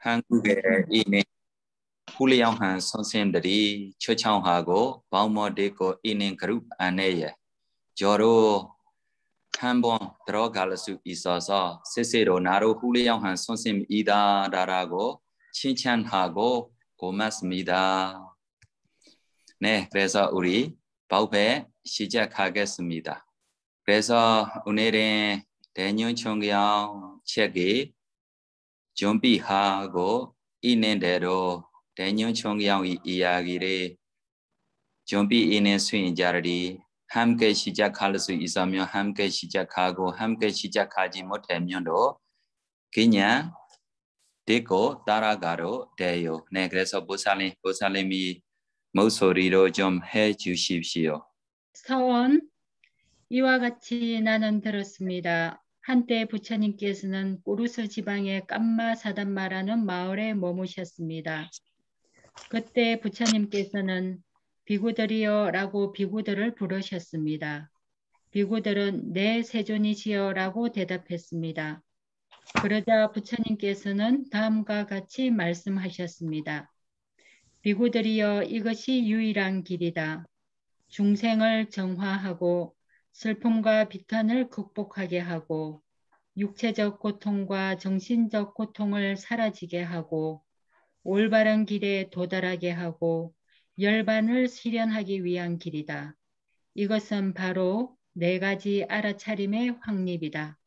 한국의 이내 훌리양한 선생들이 초청하고 방문되고 있는 그룹 안에 저로 한번 들어갈 수 있어서 스스로 나로 훌리양한 선생님이다라고 칭찬하고 고맙습니다. 네, 그래서 우리 발표 시작하겠습니다. 그래서 오늘은 대년 총경 책이 준비하고 있는 대로 대년 총경의 이야기를 준비 있는 수행자들이 함께 시작할 수 있으면 함께 시작하고 함께 시작하지 못하면도 그냥 듣고 따라가도 돼요. 네, 그래서 보살님이 목소리로 좀 해주십시오. 서원, 이와 같이 나는 들었습니다. 한때 부처님께서는 꾸루스 지방의 깜마 사단마라는 마을에 머무셨습니다. 그때 부처님께서는 비구들이여 라고 비구들을 부르셨습니다. 비구들은 네 세존이시여 라고 대답했습니다. 그러자 부처님께서는 다음과 같이 말씀하셨습니다. 비구들이여 이것이 유일한 길이다. 중생을 정화하고 슬픔과 비탄을 극복하게 하고 육체적 고통과 정신적 고통을 사라지게 하고 올바른 길에 도달하게 하고 열반을 실현하기 위한 길이다. 이것은 바로 네 가지 알아차림의 확립이다.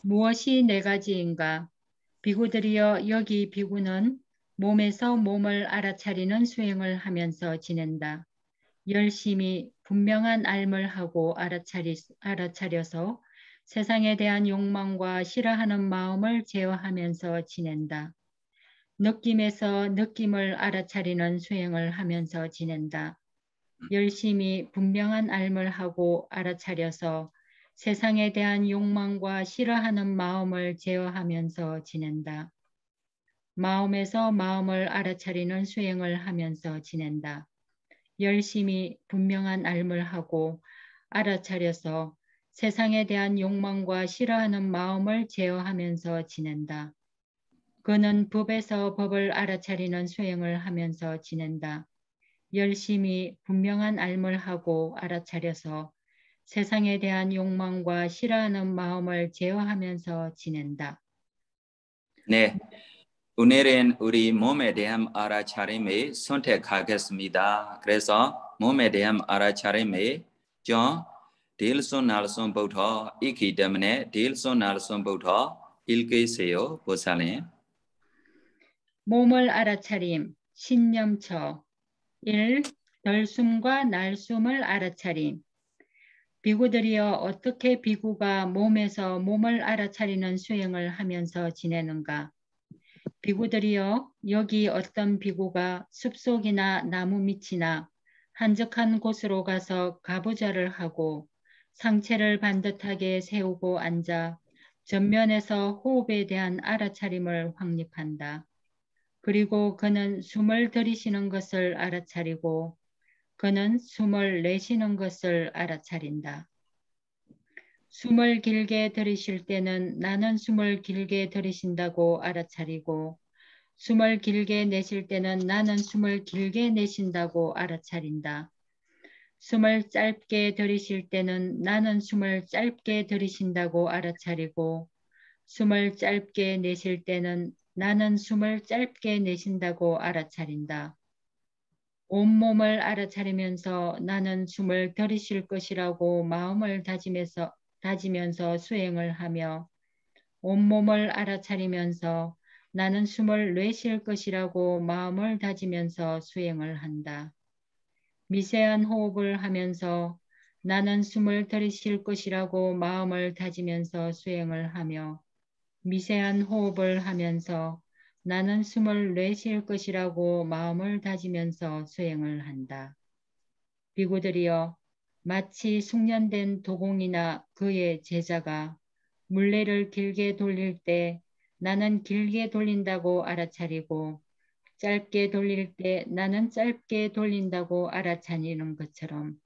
무엇이 네 가지인가? 비구들이여 여기 비구는 몸에서 몸을 알아차리는 수행을 하면서 지낸다. 열심히 분명한 알을 하고 알아차려서 세상에 대한 욕망과 싫어하는 마음을 제어하면서 지낸다. 느낌에서 느낌을 알아차리는 수행을 하면서 지낸다. 열심히 분명한 알을 하고 알아차려서 세상에 대한 욕망과 싫어하는 마음을 제어하면서 지낸다. 마음에서 마음을 알아차리는 수행을 하면서 지낸다. 열심히 분명한 알을 하고 알아차려서 세상에 대한 욕망과 싫어하는 마음을 제어하면서 지낸다. 그는 법에서 법을 알아차리는 수행을 하면서 지낸다. 열심히 분명한 알을 하고 알아차려서 세상에 대한 욕망과 싫어하는 마음을 제어하면서 지낸다. 네, 오늘은 우리 몸에 대한 알아차림을 선택하겠습니다. 그래서 몸에 대한 알아차림을 좀 딜손 날손부터 있기 때문에 딜손 날손부터 읽으세요, 보살님. 몸을 알아차림, 신념처. 1. 덜숨과 날숨을 알아차림. 비구들이여 어떻게 비구가 몸에서 몸을 알아차리는 수행을 하면서 지내는가? 비구들이여 여기 어떤 비구가 숲속이나 나무 밑이나 한적한 곳으로 가서 가부좌를 하고 상체를 반듯하게 세우고 앉아 전면에서 호흡에 대한 알아차림을 확립한다. 그리고 그는 숨을 들이쉬는 것을 알아차리고 그는 숨을 내쉬는 것을 알아차린다. 숨을 길게 들이쉴 때는 나는 숨을 길게 들이쉰다고 알아차리고 숨을 길게 내쉴 때는 나는 숨을 길게 내쉰다고 알아차린다. 숨을 짧게 들이쉴 때는 나는 숨을 짧게 들이쉰다고 알아차리고 숨을 짧게 내쉴 때는 나는 숨을 짧게 내쉰다고 알아차린다. 온몸을 알아차리면서 나는 숨을 들이쉴 것이라고 마음을 다지면서 수행을 하며 온몸을 알아차리면서 나는 숨을 내쉴 것이라고 마음을 다지면서 수행을 한다. 미세한 호흡을 하면서 나는 숨을 들이쉴 것이라고 마음을 다지면서 수행을 하며 미세한 호흡을 하면서 나는 숨을 내쉴 것이라고 마음을 다지면서 수행을 한다. 비구들이여 마치 숙련된 도공이나 그의 제자가 물레를 길게 돌릴 때 나는 길게 돌린다고 알아차리고 짧게 돌릴 때 나는 짧게 돌린다고 알아차리는 것처럼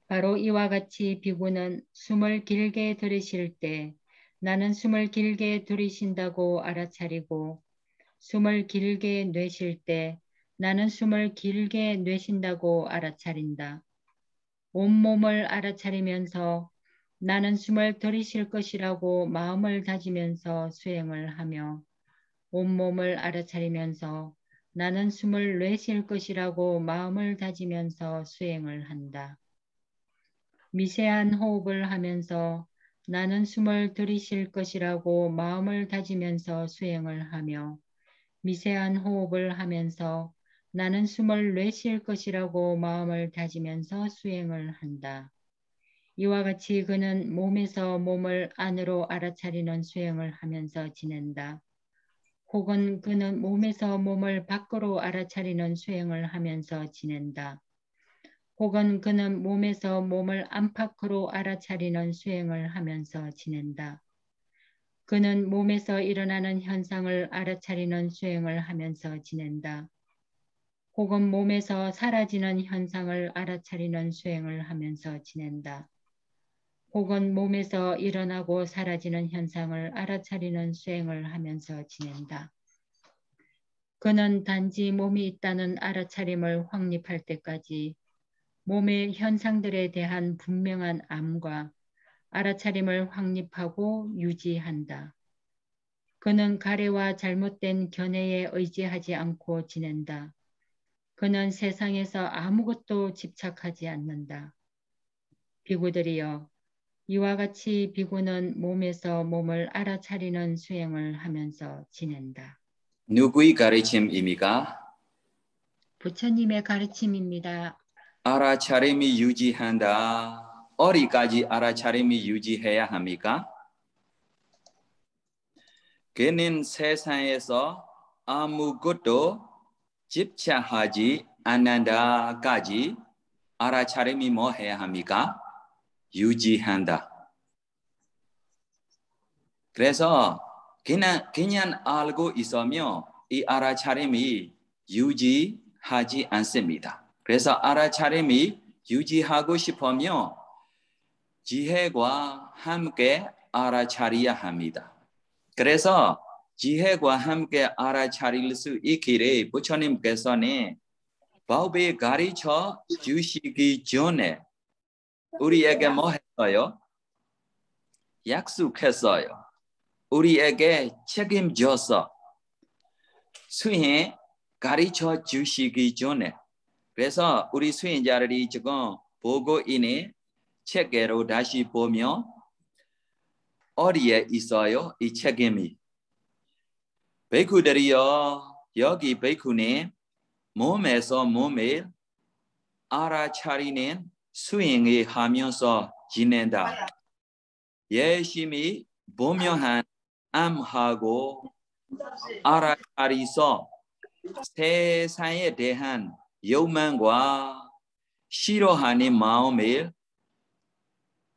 바로 이와 같이 비구는 숨을 길게 들이쉴 때 나는 숨을 길게 들이쉰다고 알아차리고 숨을 길게 내쉴 때 나는 숨을 길게 내쉰다고 알아차린다. 온몸을 알아차리면서 나는 숨을 들이쉴 것이라고 마음을 다지면서 수행을 하며 온몸을 알아차리면서 나는 숨을 내쉴 것이라고 마음을 다지면서 수행을 한다. 미세한 호흡을 하면서 나는 숨을 들이쉴 것이라고 마음을 다지면서 수행을 하며 미세한 호흡을 하면서 나는 숨을 내쉴 것이라고 마음을 다지면서 수행을 한다. 이와 같이 그는 몸에서 몸을 안으로 알아차리는 수행을 하면서 지낸다. 혹은 그는 몸에서 몸을 밖으로 알아차리는 수행을 하면서 지낸다. 혹은 그는 몸에서 몸을 안팎으로 알아차리는 수행을 하면서 지낸다. 그는 몸에서 일어나는 현상을 알아차리는 수행을 하면서 지낸다. 혹은 몸에서 사라지는 현상을 알아차리는 수행을 하면서 지낸다. 혹은 몸에서 일어나고 사라지는 현상을 알아차리는 수행을 하면서 지낸다. 그는 단지 몸이 있다는 알아차림을 확립할 때까지 몸의 현상들에 대한 분명한 암과 알아차림을 확립하고 유지한다. 그는 가래와 잘못된 견해에 의지하지 않고 지낸다. 그는 세상에서 아무것도 집착하지 않는다. 비구들이여, 이와 같이 비구는 몸에서 몸을 알아차리는 수행을 하면서 지낸다. 누구의 가르침입니까? 부처님의 가르침입니다. 알아차림이 유지한다. 어디까지 알아차림이 유지해야 합니까? 그는 세상에서 아무것도 집착하지 않는다까지 알아차림이 뭐 해야 합니까? 유지한다. 그래서 그냥 알고 있으면 이 알아차림이 유지하지 않습니다. 그래서 알아차림이 유지하고 싶으면 지혜와 함께 알아차려야 합니다. 그래서 지혜와 함께 알아차릴 수 있기를 부처님께서는 법에 가르쳐 주시기 전에 우리에게 뭐 했어요? 약속했어요. 우리에게 책임져서 수행 가르쳐 주시기 전에 그래서 우리 수행자들이 지금 보고 있는 책으로 다시 보면 어디에 있어요? 이 책임이 베이쿠들이요 여기 베이쿠는 몸에서 몸을 알아차리는 수행을 하면서 지낸다. 열심히 보명한 암하고 알아차리서 세상에 대한 욕망과 싫어하는 마음을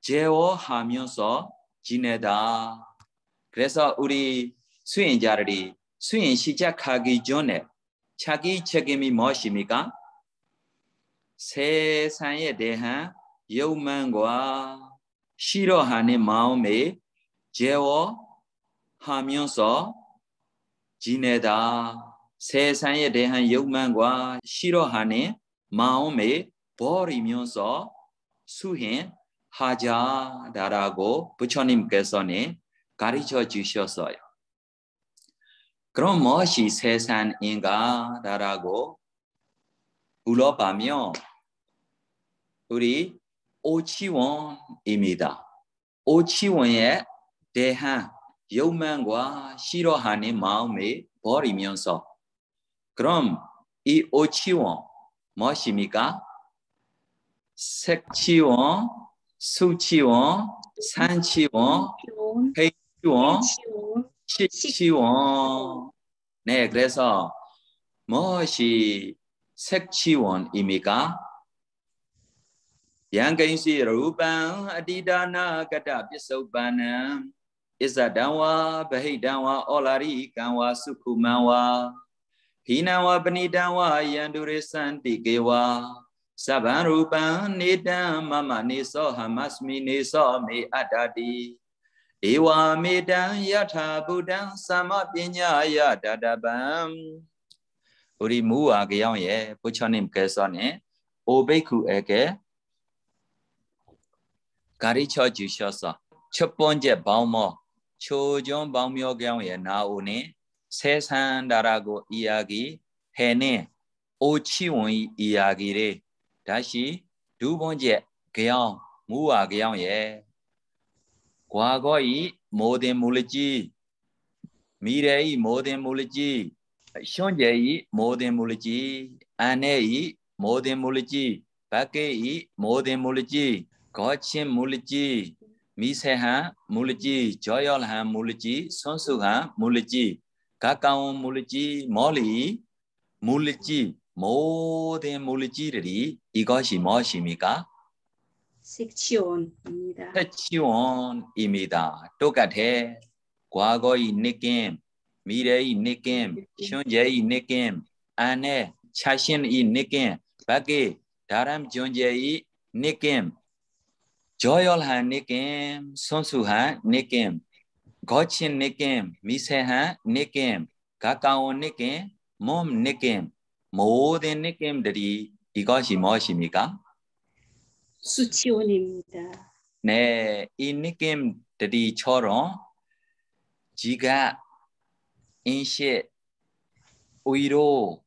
제어하면서 지내다. 그래서 우리 수행자들이 수행 시작하기 전에 자기 책임이 무엇입니까? 세상에 대한 욕망과 싫어하는 마음을 제어하면서 지내다. 세상에 대한 욕망과 싫어하는 마음을 버리면서 수행하자라고 부처님께서는 가르쳐 주셨어요. 그럼 무엇이 세상인가라고 물어보면 우리 오치원입니다. 오치원에 대한 욕망과 싫어하는 마음을 버리면서 그럼 이 오치원 무엇입니까? 색치원, 수치원, 산치원, 회치원, 식치원. 네, 그래서 무엇이 색치원입니까? 양근시 루방 아디다나 가다 비소반am 이사다와 바히다와 올라리 간와 수쿠마와 히나와 바니다와 얀두레산티게와 사바루반 니담 마마니소 하마스미니소 메 아다디 Ewa medan yatha buddhan sama pinyaya dadabam. Uri muwa kayong ye, puchonim keson ye, obeku eke, kari cho jushosa. Chuponje baumo, chojon baumyo kayong ye na une, sesan darago iyagi, hene, ochiwon iyagi re. Dashi, dubonje kayong, muwa kayong ye. Kwagoi modern mulaji, mirei modern mulaji, shonjei modern mulaji, anei modern mulaji, bakei modern mulaji, gochin mulaji, miseha mulaji, joyolha mulaji, sonsuha mulaji, kakao mulaji, moli mulaji, modern mulaji ri, igoshi moshimika. 색치온입니다. 색치원입니다. 똑같아. 과거의 느낌, 미래의 느낌, 현재의 느낌, 안에 자신의 느낌, 밖에 다른 존재의 느낌, 조열한 느낌, 선수한 느낌, 거친 느낌, 미세한 느낌, 가까운 느낌, 몸 느낌, 모든 느낌들이 이것이 무엇입니까? 수치원입니다. 네, 이 느낌들이처럼 지가 인식, 의로,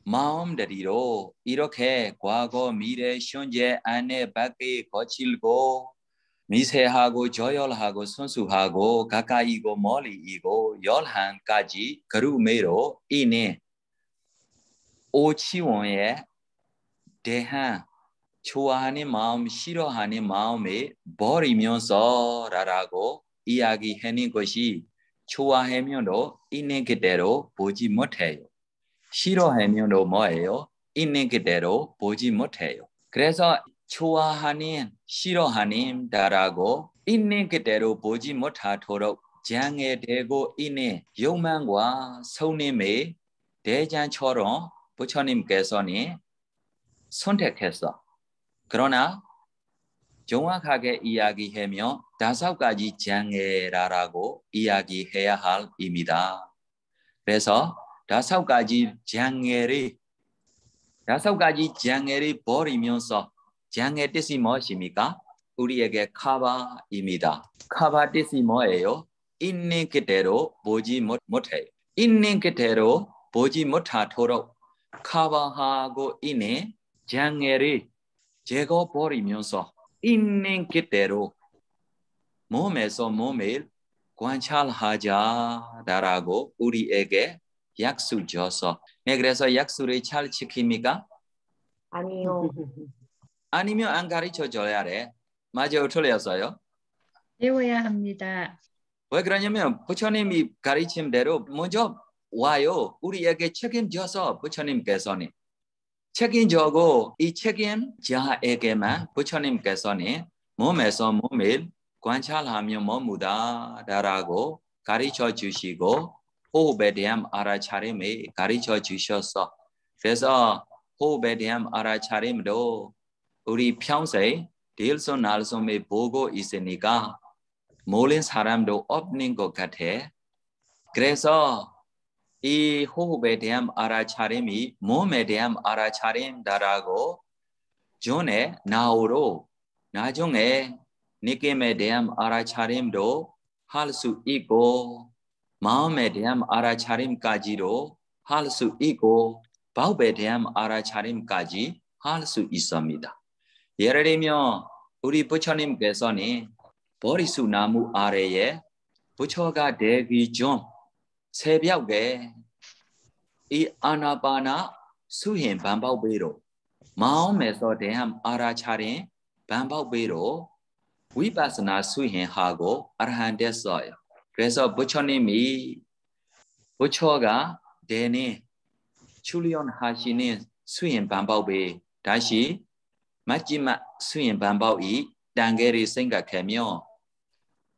마음들이로 이렇게 과거, 미래, 현재, 안에, 밖에 거칠고 미세하고 조열하고 순수하고 가까이고 멀리이고 열한까지 그루매로 이내 오치원의 대한 좋아하는 마음, 싫어하는 마음에 버리면서 라라고 이야기하는 것이 좋아하면도 있는 그대로 보지 못해요. 싫어하면도 뭐예요? 있는 그대로 보지 못해요. 그래서 좋아하는, 싫어하는 다라고 있는 그대로 보지 못하도록 장애되고 있는 욕망과 성님의 대장처럼 부처님께서는 선택했어. 그러나 정확하게 이야기하며 5가지 장애라고 이야기해야 할 입니다. 그래서 5가지 장애를 버리면서 장애 뜻이 무엇입니까? 우리에게 카바입니다. 카바 뜻이 뭐예요? 있는 그대로 보지 못해요. 있는 그대로 보지 못하도록 카바하고 있는 장애를 제거버리면서 있는 그대로 몸에서 몸을 관찰하자라고 우리에게 약속 줘서 네, 그래서 약속을 잘 지킵니까? 아니요. 아니면 안 가르쳐 줘야 돼. 맞아요, 틀렸어요? 배워야 합니다. 왜 그러냐면 부처님이 가르친 대로 먼저 와요. 우리에게 책임져서 부처님께서는 책임져고 이 책임자에게만 부처님께서는 몸에서 몸을 관찰하며 머무다라고 가르쳐 주시고 호흡에 대한 알아차림을 가르쳐 주셔서 그래서 호흡에 대한 알아차림도 우리 평소에 딜손 날솜을 보고 있으니까 모르는 사람도 없는 것 같아. 그래서 이 호흡에 대한 알아차림이 몸에 대한 알아차림다라고 전에 나오로 나중에 느낌에 대한 알아차림도 할 수 있고 마음에 대한 알아차림까지도 할 수 있고 법에 대한 알아차림까지 할 수 있습니다. 예를 들면 우리 부처님께서는 보리수 나무 아래에 부처가 되기 전 새벽에 이 아나파나 수행 반복배로 마음에서 대한 알아차림 반복배로 위파스나 수행하고 아라한 됐어요. 그래서 부처님이 부처가 되는 출연하시는 수행 반복배 다시 마지막 수행 반복이 단계를 생각하며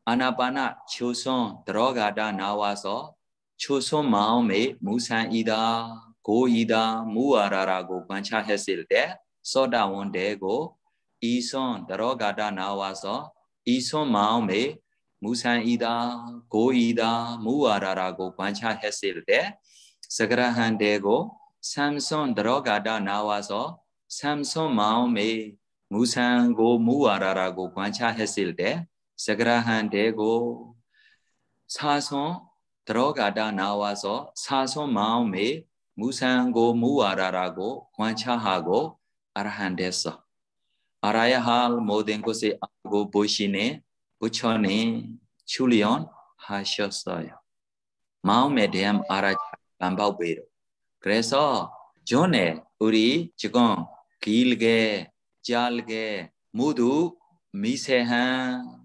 아나파나 초선 들어가다 나와서 초선 마음의 무상이다, 고이다, 무아라라고 관찰했을 때 소다원 되고 이손 들어가다 나와서 이손 마음의 무산이다, 고이다, 무와라라고 관찰했을 때 사그라한데고 삼손 들어가다 나와서 삼손 마음에 무산고 무와라라고 관찰했을 때 사그라한데고 사손 들어가다 나와서 사손 마음에 무산고 무와라라고 관찰하고 아라한댔어. 알아야 할 모든 것을 알고 보시네 부처님 출연 하셨어요. 마음에 대한 알아차 반복으로. 그래서 전에 우리 지금 길게 짧게 모두 미세한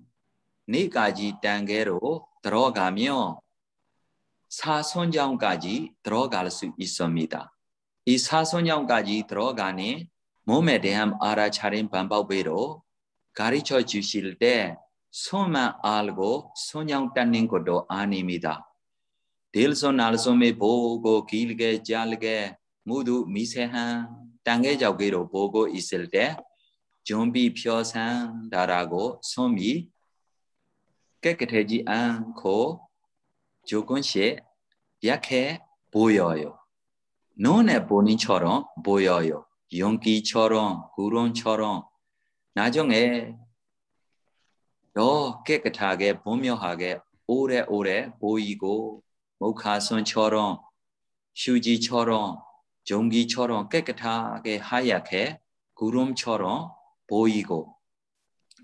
네 가지 단계로 들어가며 사선장까지 들어갈 수 있습니다. 이 사선장까지 들어가니 몸에 대한 알아차림 방법으로 가르쳐 주실 때 손만 알고 손양 닦는 것도 아닙니다. 딜손 알손을 보고 길게 짧게 모두 미세한 단계적으로 보고 있을 때 준비 표상다라고 손이 깨끗하지 않고 조금씩 약해 보여요. 눈에 보니처럼 보여요. 연기처럼 구름처럼 나중에 더 깨끗하게 분명하게 오래오래 보이고 목화선처럼 휴지처럼 전기처럼 깨끗하게 하얗게 구름처럼 보이고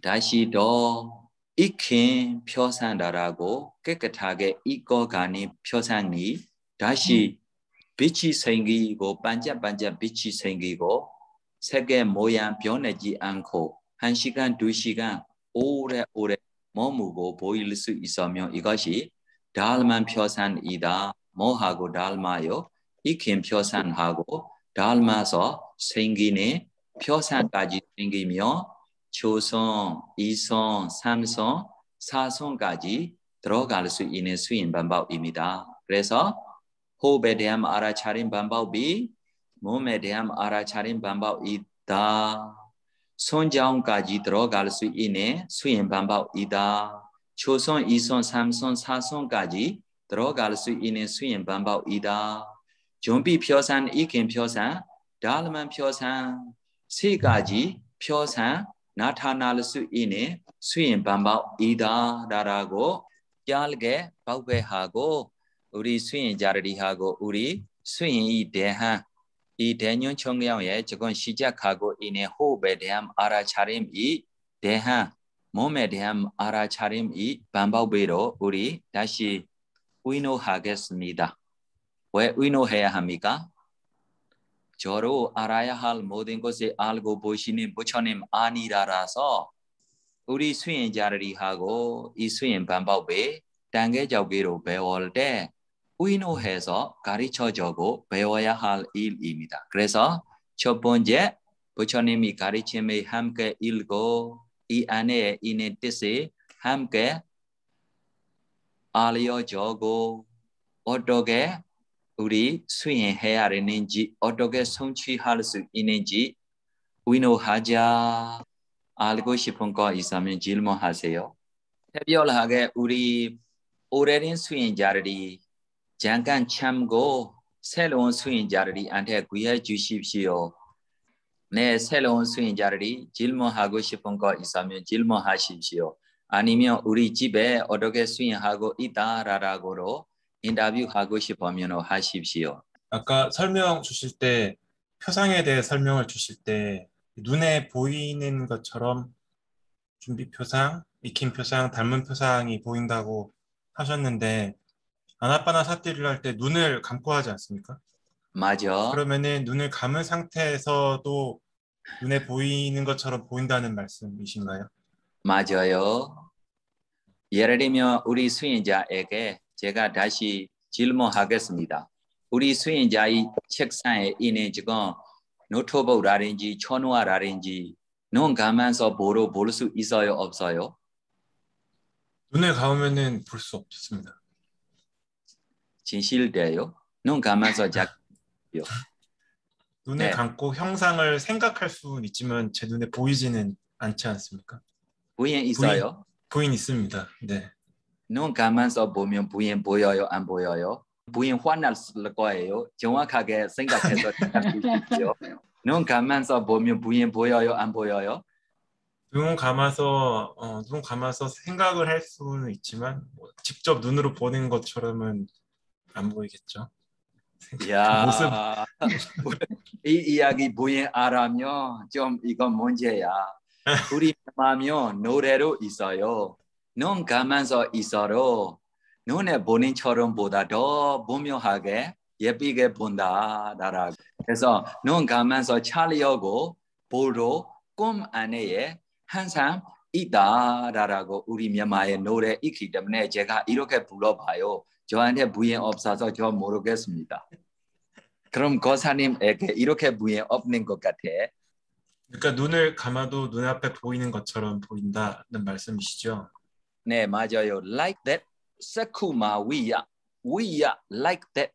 다시 더 익힌 표상다라고 깨끗하게 익어가는 표상이 다시 빛이 생기고 반짝반짝 빛이 생기고 색의 모양 변하지 않고 1시간, 2시간 오래오래 머무고 보일 수 있으며 이것이 달만 표상이다. 뭐하고 달마요? 익힌 표상하고 달마서 생기는 표상까지 생기며 초선, 이선, 삼선, 사선까지 들어갈 수 있는 수인 방법입니다. 그래서 호흡에 대한 알아차림 방법이 몸에 대한 알아차림 방법이다. 손자운까지 들어갈 수 있는 수인 방법이다. 초선, 이선, 삼선, 사선까지 들어갈 수 있는 수인 방법이다. 준비 표상, 익힌 표상, 달만 표상, 세 가지 표상 나타날 수 있는 수인 방법이다. 라고 짧게 발표하고 우리 수인자들이하고 우리 수인이 대한 이 대년 청량에 지금 시작하고 있는 호흡에 대한 알아차림이 대한 몸에 대한 알아차림이 방법으로 우리 다시 의논하겠습니다. 왜 의논해야 합니까? 저로 알아야 할 모든 것을 알고 보시는 부처님 아니라서 우리 수인자들이하고 이 수인 방법에 단계적으로 배울 때 의논해서 가르쳐주고 배워야 할 일입니다. 그래서 첫 번째 부처님이 가르침을 함께 읽고 이 안에 있는 뜻을 함께 알려주고 어떻게 우리 수행해야 하는지 어떻게 성취할 수 있는지 의논하자. 알고 싶은 거 있으면 질문하세요. 특별하게 우리 오래된 수행자들이 잠깐 참고 새로운 수행자들이한테 구해 주십시오. 네, 새로운 수행자들이 질문하고 싶은 거 있으면 질문하십시오. 아니면 우리 집에 어떻게 수행하고 있다라고 인터뷰하고 싶으면 하십시오. 아까 설명 주실 때 표상에 대해 설명을 주실 때 눈에 보이는 것처럼 준비 표상, 익힌 표상, 닮은 표상이 보인다고 하셨는데 아나빠나사티를 할 때 눈을 감고 하지 않습니까? 맞아. 그러면은 눈을 감은 상태에서도 눈에 보이는 것처럼 보인다는 말씀이신가요? 맞아요. 예를 들면 우리 수행자에게 제가 다시 질문하겠습니다. 우리 수행자의 책상에 있는 지금 노트북이라든지 전화라든지 눈 감아서 볼 수 있어요, 없어요? 눈을 감으면은 볼 수 없습니다. 진실돼요? 눈 감아서 작요. 눈을 네. 감고 형상을 생각할 수는 있지만 제 눈에 보이지는 않지 않습니까? 부인 있어요? 부인 있습니다. 네. 눈 감아서 보면 부인 보여요, 안 보여요? 부인 화날 거예요. 정확하게 생각해서 대답하십시오. 눈 감아서 보면 부인 보여요, 안 보여요? 눈 감아서 생각을 할 수는 있지만 뭐 직접 눈으로 보는 것처럼은 안 보이겠죠. 그 모습. 야, 이 이야기 부인 알아면 좀 이건 문제야. 우리 마음이요 노래로 있어요. 눈 감아서 있어도 눈에 본인처럼 보다 더 분명하게 예쁘게 본다라고. 그래서 눈 감아서 차려고 보도 꿈 안에 항상 있다라고 우리မြန်မာ의 노래 있기 때문에 제가 이렇게 불러봐요. 저한테 부인 없어서 저 모르겠습니다. 그럼 거사님에게 이렇게 부인 없는 것 같아. 그러니까 눈을 감아도 눈앞에 보이는 것처럼 보인다는 말씀이시죠? 네, 맞아요. Like that. 사쿠마 위야 like that.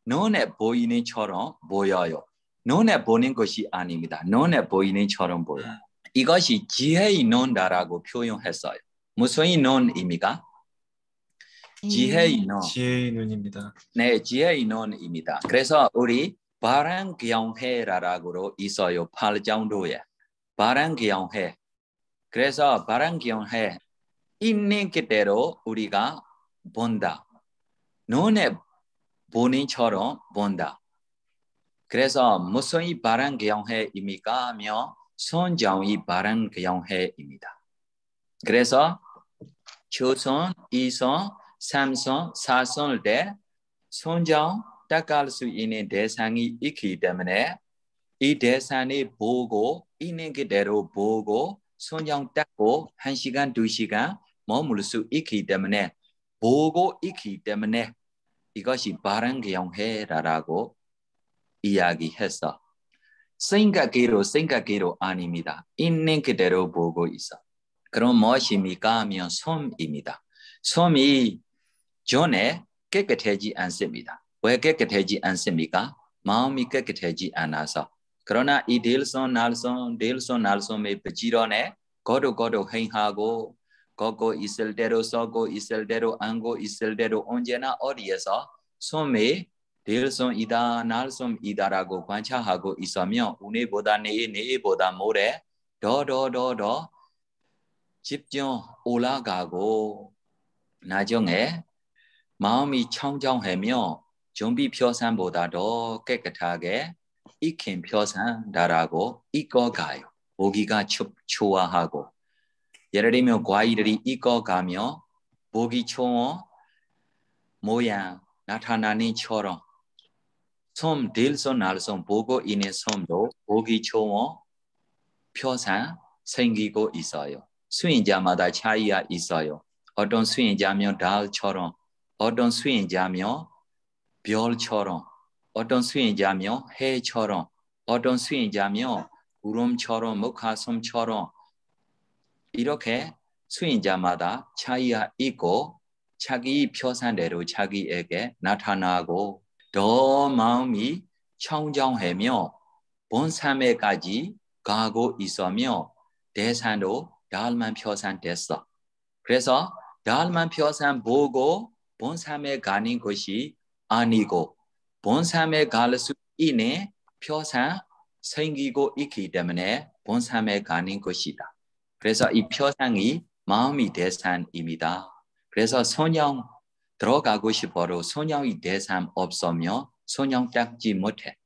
눈에 보이는처럼 보여요. 눈에 보는 것이 아닙니다. 눈에 보이는처럼 보여요. 이것이 지혜의 눈이라고 표현했어요. 무슨 눈입니까? 지혜의 눈. 지혜의 눈입니다. 네, 지혜의 눈입니다. 그래서 우리 바람경해라고 있어요. 8장도에. 바람경해. 그래서 바람경해 있는 그대로 우리가 본다. 눈에 본인처럼 본다. 그래서 무슨 바람경해입니까? 하며 선정의 바람경해입니다. 그래서 초선, 이선, 삼선, 사선을 때 선정 닦을 수 있는 대상이 있기 때문에 이 대상이 보고 있는 그대로 보고 선정 닦고 1시간, 2시간 머물 수 있기 때문에 보고 있기 때문에 이것이 바람경해라고 이야기했어. 생각으로 아닙니다. 있는 그대로 보고 있어. 그럼 무엇입니까? 하면 섬입니다. 섬이 전에 깨끗하지 않습니다. 왜 깨끗하지 않습니까? 마음이 깨끗하지 않아서. 그러나 이 딜손 날솜의 부지런에 거룩 행하고 걷고 있을 대로 서고 있을 대로 앉고 있을 대로 언제나 어디에서 섬이 딜손이다 날솜이다라고 관찰하고 있으며 오늘보다 내일보다 모레 더 집중 올라가고 나중에 마음이 청정하며 좀비 표산보다 더 깨끗하게 익힌 표산다라고 익어가요. 보기가 좋아하고 예를 들면 과일들이 익어가며 보기 좋은 모양 나타나는 처럼 섬, 딜손, 날솜 보고 있는 섬도 보기 좋은 표산 생기고 있어요. 수행자마다 차이가 있어요. 어떤 수행자면 달처럼, 어떤 수행자면 별처럼, 어떤 수행자면 해처럼, 어떤 수행자면 구름처럼, 목화솜처럼 이렇게 수행자마다 차이가 있고 자기 표산대로 자기에게 나타나고 더 마음이 청정하며 본삼회까지 가고 있으며 대산도 달만 표산 됐어. 그래서 달만 표산 보고 본삼회 가는 것이 아니고 본삼회 갈 수 있는 표산 생기고 있기 때문에 본삼회 가는 것이다. 그래서 이 표상이 마음이 대산입니다. 그래서 선영 들어가고 싶어도 선영이 대산 없으며 선영 닦지 못해.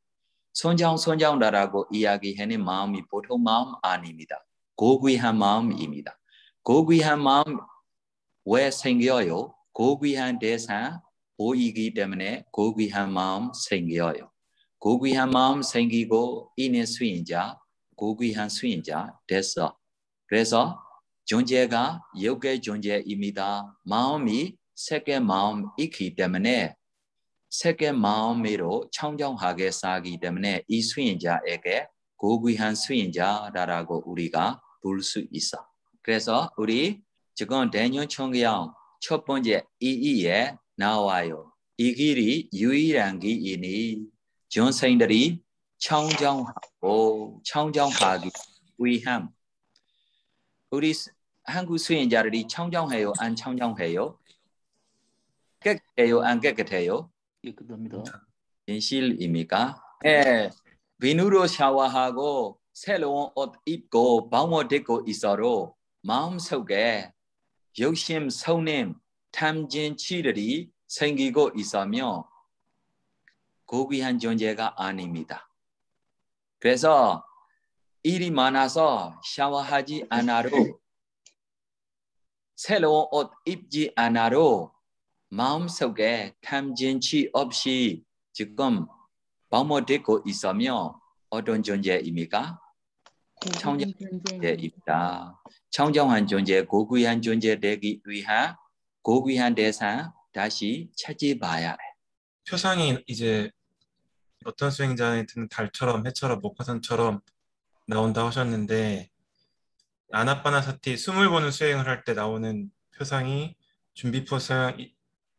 선정라고 이야기하는 마음이 보통 마음 아닙니다. 고귀한 마음입니다. 고귀한 마음 왜 생겨요? 고귀한 대상 보이기 때문에 고귀한 마음 생겨요. 고귀한 마음 생기고 있는 수행자, 고귀한 수행자 됐어. 그래서 존재가 육의 존재입니다. 마음이 세계 마음 있기 때문에 세계 마음으로 청정하게 살기 때문에 이 수행자에게 고귀한 수행자라고 우리가 부를 수 있어. 그래서 우리 지금 대년총경 첫 번째 이의에 나와요. 이 길이 유일한 길이니 전생들이 청정하고 청정하기 위함. 우리 한국 수행자들이 청정해요? 안 청정해요? 깨끗해요? 안 깨끗해요? 깨끗합니다. 진실입니까? 예, 비누로 샤워하고 새로운 옷 입고 방어 딛고 있어도 마음속에 욕심, 성냄, 탐진, 치들이 생기고 있으며 고귀한 존재가 아닙니다. 그래서 일이 많아서 샤워하지 않아도 새로운 옷 입지 않아도 마음속에 탐진치 없이 지금 방어 딛고 있으며 어떤 존재입니까? 청정한 존재입니다. 청정한 존재, 고귀한 존재 되기 위한 고귀한 대상 다시 찾아봐야 해. 표상이 이제 어떤 수행자한테는 달처럼 해처럼 목화선처럼 나온다고 하셨는데 아나빠나사티 숨을 보는 수행을 할 때 나오는 표상이 준비 표상,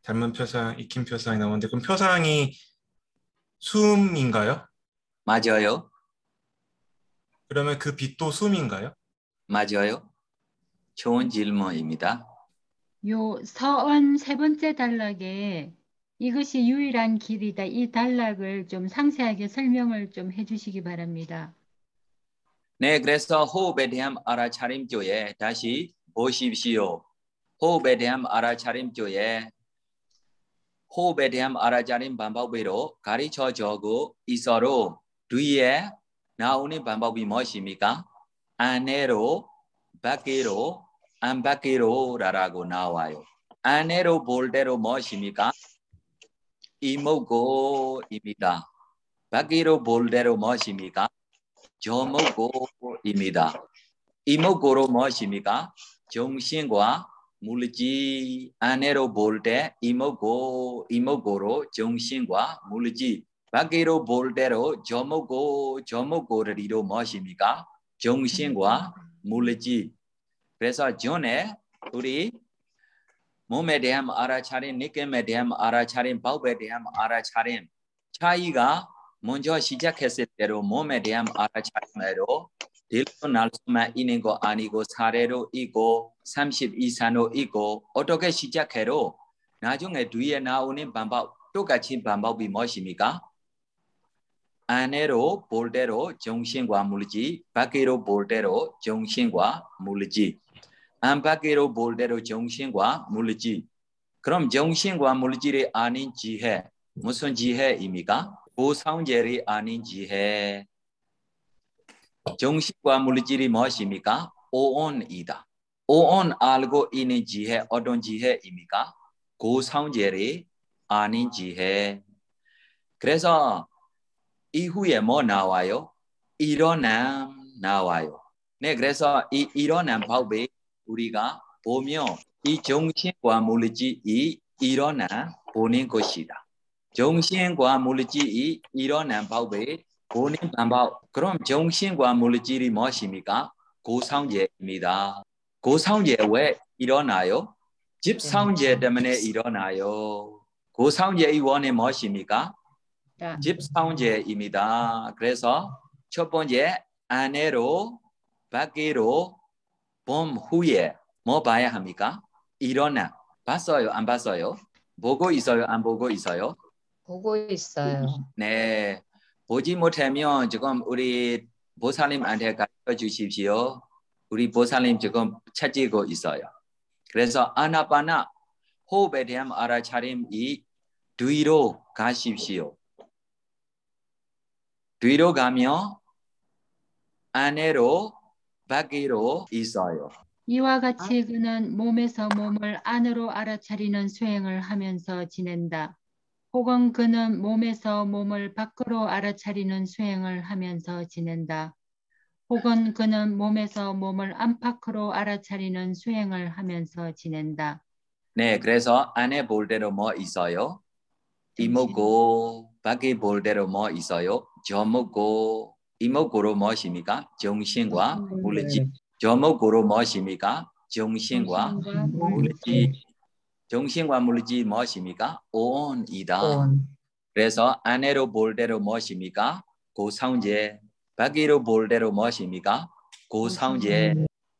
닮은 표상, 익힌 표상이 나오는데 그럼 표상이 숨인가요? 맞아요. 그러면 그 빛도 숨인가요? 맞아요. 좋은 질문입니다. 요 서원 세 번째 단락에 이것이 유일한 길이다. 이 단락을 좀 상세하게 설명을 좀 해주시기 바랍니다. 네, 그래서 호흡에 대한 알아차림조에 다시 보십시오. 호흡에 대한 알아차림조에 호흡에 대한 알아차림 방법으로 가르쳐 주고 있어도 뒤에 나오는 방법이 무엇입니까? 안으로, 밖으로, 안 밖으로라고 나와요. 안으로 볼 때로 무엇입니까? 이목구입니다. 밖으로 볼 때로 무엇입니까? 저목구입니다. 이목구로 무엇입니까? 정신과 물질. 안으로 볼 때 이목구로 정신과 물질. 밖으로 볼 때로 저목구를 이루 무엇입니까? 정신과 물질. 그래서 전에 우리 몸에 대한 알아차림, 느낌에 대한 알아차림, 법에 대한 알아차림 차이가 먼저 시작했을 때로 몸에 대한 알아차림으로 들고 날 수만 있는 거 아니고 사례로 있고 30 이상으로 있고 어떻게 시작해도 나중에 뒤에 나오는 방법 똑같이 방법이 무엇입니까? 안으로 볼 때로 정신과 물질, 밖으로 볼 때로 정신과 물질. 안 밖으로 볼 때로 정신과 물질. 그럼 정신과 물질이 아닌 지혜, 무슨 지혜입니까? 고상제리 아닌 지혜. 정신과 물질이 무엇입니까? 오온이다. 오온 알고 있는 지혜, 어떤 지혜입니까? 고상제리 아닌 지혜. 그래서 이후에 뭐 나와요? 일어남 나와요. 네, 그래서 이 일어남 법이 우리가 보며 이 정신과 물질이 일어나 보는 것이다. 정신과 물질이 일어난 법이 보는 방법. 그럼 정신과 물질이 무엇입니까? 고상제입니다. 고상제 왜 일어나요? 집상제 때문에 일어나요. 고상제의 원이 무엇입니까? 집상제입니다. 그래서 첫 번째 안으로 밖으로 봄 후에 뭐 봐야 합니까? 일어나. 봤어요? 안 봤어요? 보고 있어요? 안 보고 있어요? 보고 있어요. 네. 보지 못하면 지금 우리 보살님한테 가르쳐 주십시오. 우리 보살님 지금 찾고 있어요. 그래서 아나파나 호흡에 대한 알아차림이 뒤로 가십시오. 뒤로 가면 안으로 밖으로 있어요. 이와 같이 그는 몸에서 몸을 안으로 알아차리는 수행을 하면서 지낸다. 혹은 그는 몸에서 몸을 밖으로 알아차리는 수행을 하면서 지낸다. 혹은 그는 몸에서 몸을 안팎으로 알아차리는 수행을 하면서 지낸다. 네, 그래서 안에 볼 때로 뭐 있어요? 이목구, 밖에 볼 때로 뭐 있어요? 저목구, 이목구로 무엇입니까? 정신과 물질. 저목구로 무엇입니까? 정신과 물질. 정신과 물질 무엇입니까? 온이다. 그래서 안으로 볼 때로 무엇입니까? 고상제. 밖으로 볼 때로 무엇입니까? 고상제.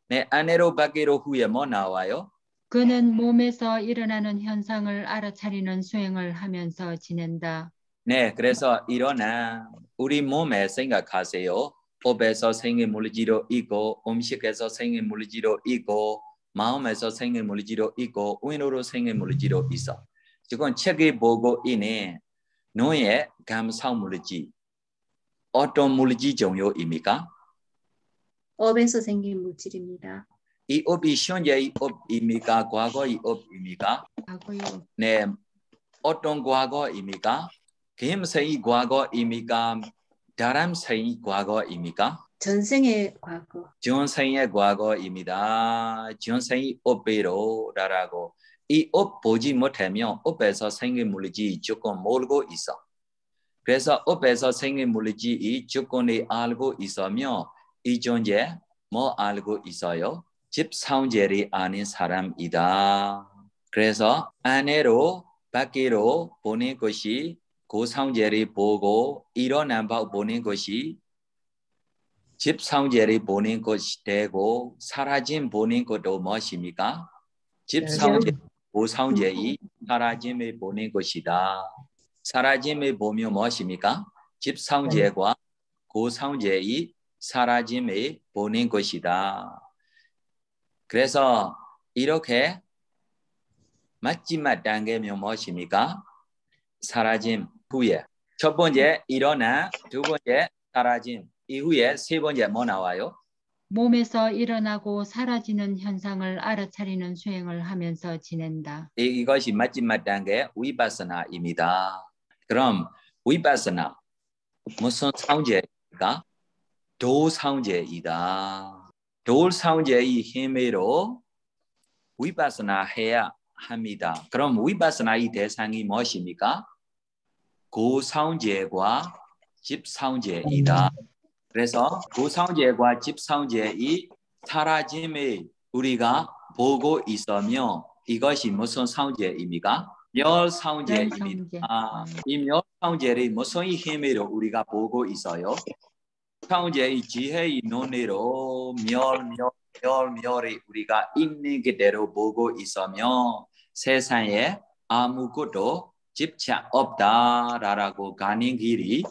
네, 안으로 밖으로 후에 뭐 나와요? 그는 몸에서 일어나는 현상을 알아차리는 수행을 하면서 지낸다. 네, 그래서 일어나 우리 몸에 생각하세요. 업에서 생긴 물질도 있고, 음식에서 생긴 물질도 있고, 마음에서 생긴 물질도 있고, 운으로 생긴 물질도 있어. 지금 책을 보고 있는 너의 감상 물질, 어떤 물질 종류입니까? 업에서 생긴 물질입니다. 이 업이 현재의 업입니까? 과거의 업입니까? 과거요. 네, 어떤 과거입니까? 김새의 과거입니까? 다른 새의 과거입니까? 전생의 과거. 전생의 과거입니다. 전생의 업배로라고 이 업 보지 못하면 업에서 생긴 물질이 조금 모르고 있어. 그래서 업에서 생긴 물질이 조금이 알고 있으면 이 존재 뭐 알고 있어요? 집사원제리 아닌 사람이다. 그래서 안으로 밖으로 보낸 것이 고사원제리 보고 일어난 바 보낸 것이 집사원제리 보낸 것이 되고 사라진 보낸 것도 무엇입니까? 집사원제 고사원제이 사라짐을 보낸 것이다. 사라짐을 보면 무엇입니까? 집사원제과 고사원제이 사라짐을 보낸 것이다. 그래서 이렇게 마지막 단계면 무엇입니까? 사라짐 후에 첫 번째 일어나, 두 번째 사라짐 이후에 세 번째 뭐 나와요? 몸에서 일어나고 사라지는 현상을 알아차리는 수행을 하면서 지낸다. 이것이 마지막 단계 위파사나입니다. 그럼 위파사나 무슨 상제입니까? 도상제이다. 도상제의 힘으로 위파사나 해야 합니다. 그럼 위파사나의 대상이 무엇입니까? 고상제과 집상제이다. 그래서 고상제과 집상제의 사라짐을 우리가 보고 있으면 이것이 무슨 상제입니까? 멸상제입니다. 이 멸상제를 무슨 힘으로 우리가 보고 있어요? 상제의 지혜의 눈으로 멸이 우리가 있는 그대로 보고 있으면 세상에 아무것도 집착 없다라고 가는 길이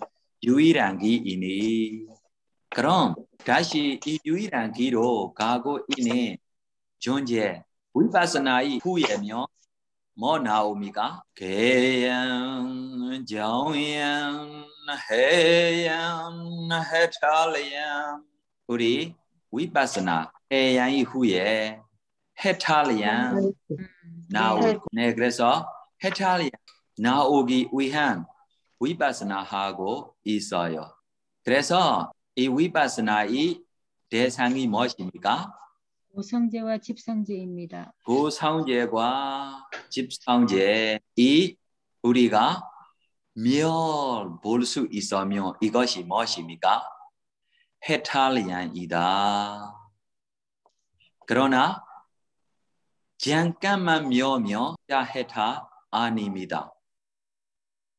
유일한 길이니 그럼 다시 이 유일한 길로 가고 있는 존재 위파사나의 후에면 뭐 나옵니까? 개양, 정양, 해양, 해탈양 우리 위파사나 해양의 후에 해탈양 나오고 네 그래서 해탈양 나오기 위한 위파사나하고 있어요. 그래서 이 위파사나의 대상이 무엇입니까? 고성제와 집성제입니다. 고상제과 집상제 이 우리가 볼 수 있으면 이것이 무엇입니까? 해탈량이다. 그러나 잠깐만 멸면 해탈 아닙니다.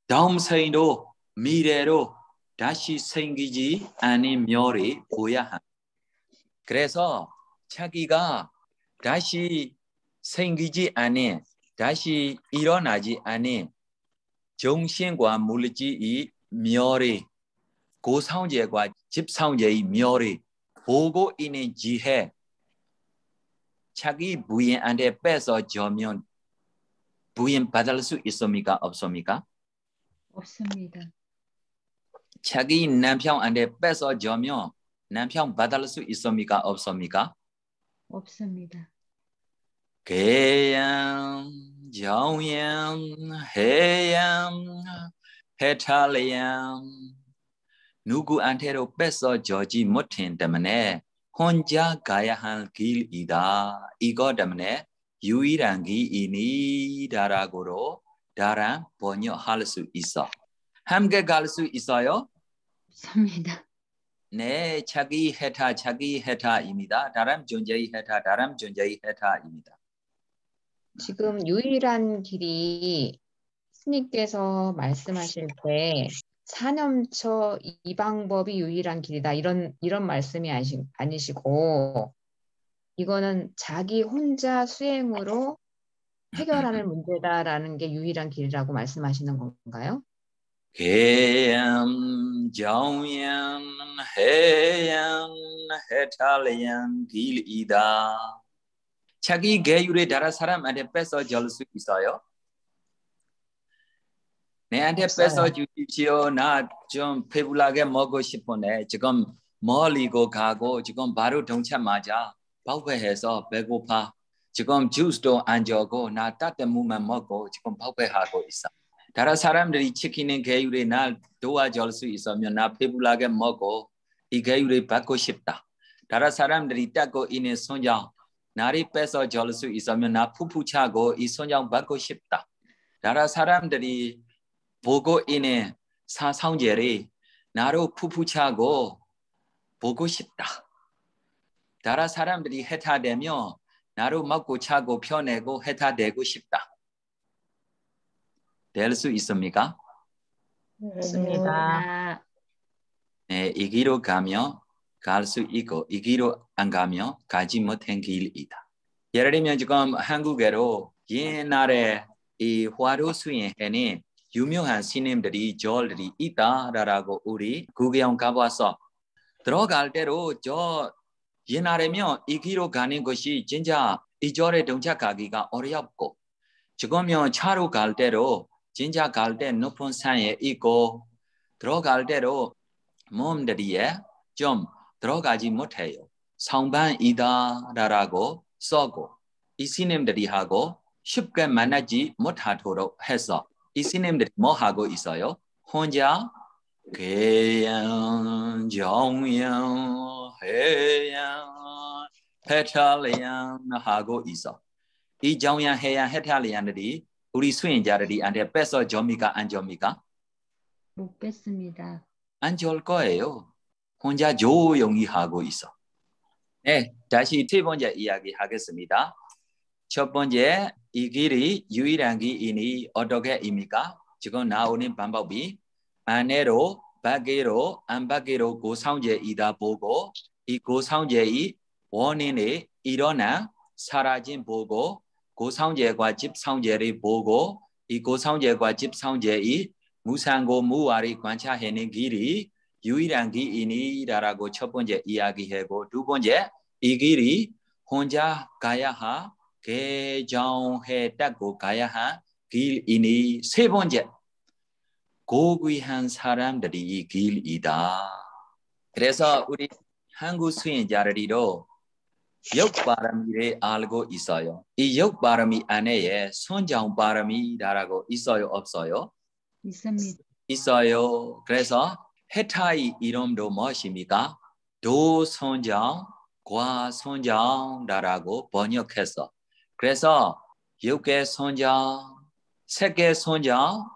다음 생도 미래로 다시 생기지 않은 멸이 보여야 합니다. 그래서 자기가 다시 생기지 않은, 다시 일어나지 않은 정신과 물질이 멸이, 고상제과 집상제의 멸이 보고 있는 지혜, 자기 부인한테 뺏어주면 부인 받을 수 있습니까? 없습니까? 없습니다. 자기 남편한테 뺏어주면 남편 받을 수 있습니까? 없습니까? 없습니다. 개양, 정양, 해양, 해탈양 누구한테도 뺏어주지 못한 때문에 혼자 가야 할 길이다. 이것 때문에 유일한 길이다라고로 다른 번역할 수 있어. 함께 갈 수 있어요? 없습니다. 네, 자기 해타입니다. 다른 존재의 해타입니다. 지금 유일한 길이 스님께서 말씀하실 때 사념처 이 방법이 유일한 길이다 이런 말씀이 아니시고 이거는 자기 혼자 수행으로 해결하는 문제다라는 게 유일한 길이라고 말씀하시는 건가요? 개양 정양 해양 해탈양 길이다. 자기 계율에 따라 사람한테 뺏어 줄 수 있어요? 내한테 뺏어 주십시오. 나 좀 배불하게 먹고 싶은데 지금 멀리고 가고 지금 바로 동참하자. 발표해서 배고파. 지금 주스도 안 주고 나 따뜻한 물만 먹고 지금 발표하고 있어. 다른 사람들이 지키는 계율에 날 도와줄 수 있으면 나 배불하게 먹고 이 계율을 받고 싶다. 다른 사람들이 닦고 있는 손장 나를 뺏어 줄 수 있으면 나 푸푸 차고 이 손장 받고 싶다. 다른 사람들이 보고 있는 사상제를 나로 푸푸 차고 보고 싶다. 다른 사람들이 해탈되며 나로 먹고 차고 편내고 해탈되고 싶다. 될 수 있습니까? 맞습니다. 네, 이 길로 가면 갈 수 있고 이 길로 안 가면 가지 못한 길이다. 예를 들면 지금 한국에로 옛날에 이 화로 수행에는 유명한 스님들이 절들이 있다라고 우리 구경 가봐서 들어갈 때로 저 옛날에면 이 길로 가는 것이 진짜 이 절에 동작하기가 어렵고 지금은 차로 갈 때로 진짜 갈 때 높은 산에 있고 들어갈 때로 몸들이에 좀 들어가지 못해요. 성반이다라고 써고 이 스님들이 하고 쉽게 만나지 못하도록 해서 이 스님들이 뭐 하고 있어요? 혼자 개양, 정양, 해양, 해탈양 하고 있어. 이 정양, 해양, 해탈양들이 우리 수행자들이 한테 뺏어 줍니까? 안 줍니까? 못 뺐습니다. 안 줄 거예요. 혼자 조용히 하고 있어. 네, 다시 세 번째 이야기 하겠습니다. 첫 번째, 이 길이 유일한 길이니 어떻게 입니까? 지금 나오는 방법이 안으로, 밖으로, 안 밖으로 고상제이다 보고 이 고상제의 원인이 일어나 사라진 보고 고상제과 집상제를 보고 이 고상제과 집상제의 무상고 무아를 관찰하는 길이 유일한 길이니라고 첫 번째 이야기하고 두 번째 이 길이 혼자 가야 하 개정해 닦고 가야 한 길이니 세 번째 고귀한 사람들이 이 길이다. 그래서 우리 한국 수행자들이도 역바람이를 알고 있어요. 이 역바람이 안에 선정바람이라고 있어요? 없어요? 있습니다. 있어요. 그래서 해타의 이름도 무엇입니까? 도선정, 과선정이라고 번역해서 그래서 6개 선정, 3개 선정,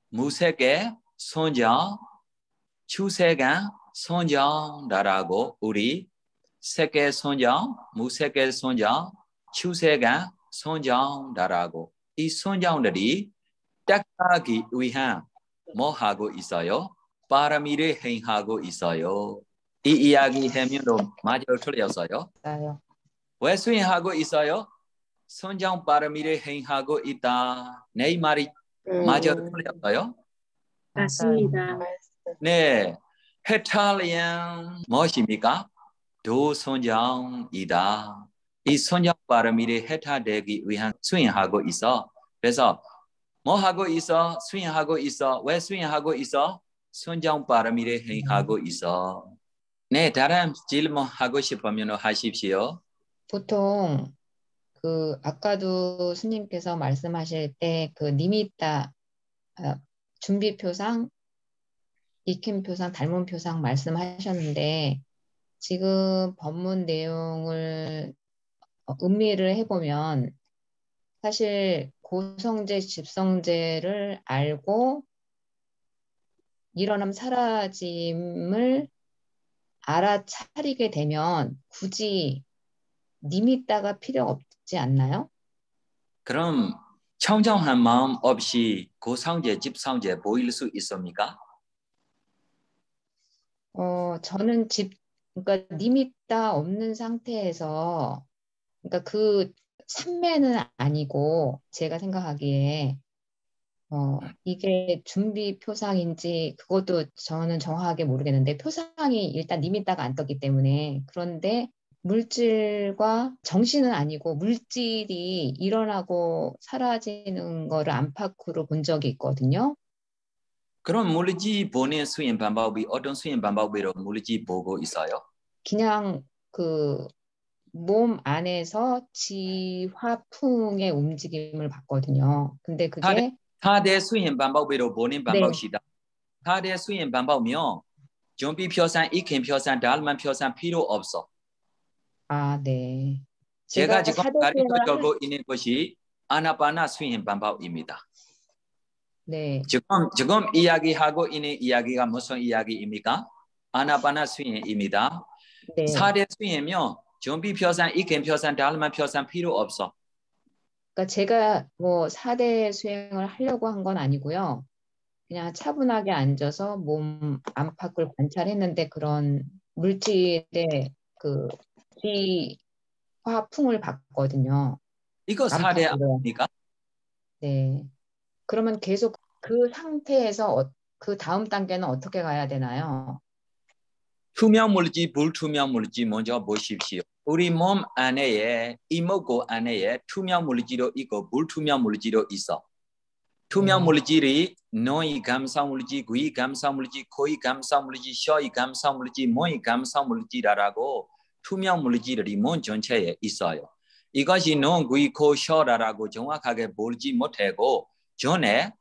무색개 선정, 추세간 선정이라고 우리 3개 선정, 무색개 선정, 추세간 선정이라고 이 선정들이 닦기 위한 뭐 하고 있어요? 바람이를 행하고 있어요. 이 이야기 하면 맞아요, 틀렸어요? 왜 수행하고 있어요? 선정 바람이를 행하고 있다. 내 말이 맞아요, 틀렸어요? 맞습니다. 네, 해탈량 무엇입니까? 도선정이다. 이 선정 바람이를 해탈되기 위한 수행하고 있어. 그래서 뭐 하고 있어? 수행하고 있어. 왜 수행하고 있어? 선정 바람이를 행하고 있어. 네, 다른 질문 하고 싶으면 하십시오. 보통 그 아까도 스님께서 말씀하실 때 그 니미따 준비표상, 익힘표상, 달문표상 말씀하셨는데 지금 법문 내용을 음미를 해보면 사실 고성제, 집성제를 알고 일어남 사라짐을 알아차리게 되면 굳이 니미따가 필요 없지 않나요? 그럼 청정한 마음 없이 고상제, 집상제 보일 수 있습니까? 저는 그러니까 니미따 없는 상태에서 그러니까 그 삼매는 아니고 제가 생각하기에 이게 준비 표상인지 그것도 저는 정확하게 모르겠는데 표상이 일단 리미다가 안 떴기 때문에 그런데 물질과 정신은 아니고 물질이 일어나고 사라지는 거를 안팎으로 본 적이 있거든요. 그럼 물리지 보는 수행 방법이 어떤 수행 방법으로 물리지 보고 있어요? 그냥 그 몸 안에서 지화풍의 움직임을 봤거든요. 근데 그게 4대 수행 방법으로 보는 네. 방법이다. 4대 수행 방법이면 준비 표상, 익힌 표상, 달만 표상 필요 없어. 아, 네. 제가 제가 지금 사대 가르쳐 수행을 주고 있는 것이 아나파나 수행 방법입니다. 네. 지금 이야기하고 있는 이야기가 무슨 이야기입니까? 아나파나 수행입니다. 네. 4대 수행이면 준비 표상, 익힌 표상, 달만 표상 필요 없어. 그러니까 제가 뭐 4대 수행을 하려고 한 건 아니고요. 그냥 차분하게 앉아서 몸 안팎을 관찰했는데 그런 물질의 그 지화풍을 봤거든요. 이거 4대 안팎으로. 아닙니까? 네. 그러면 계속 그 상태에서 그 다음 단계는 어떻게 가야 되나요? 투명 물질, 불투명 물질 먼저 보십시오. 우리 몸 안에 이목구 안에 투명 물질도 있고 불투명 물질도 있어. 투명 물질이 노이 감성 물질, 귀 감성 물질, 코이 감성 물질, 혀이 감성 물질, 몸이 감성 물질이라고 투명 물질이 몸 전체에 있어요. 이것이 눈, 귀, 코, 혀라고 정확하게 보지 못하고 전에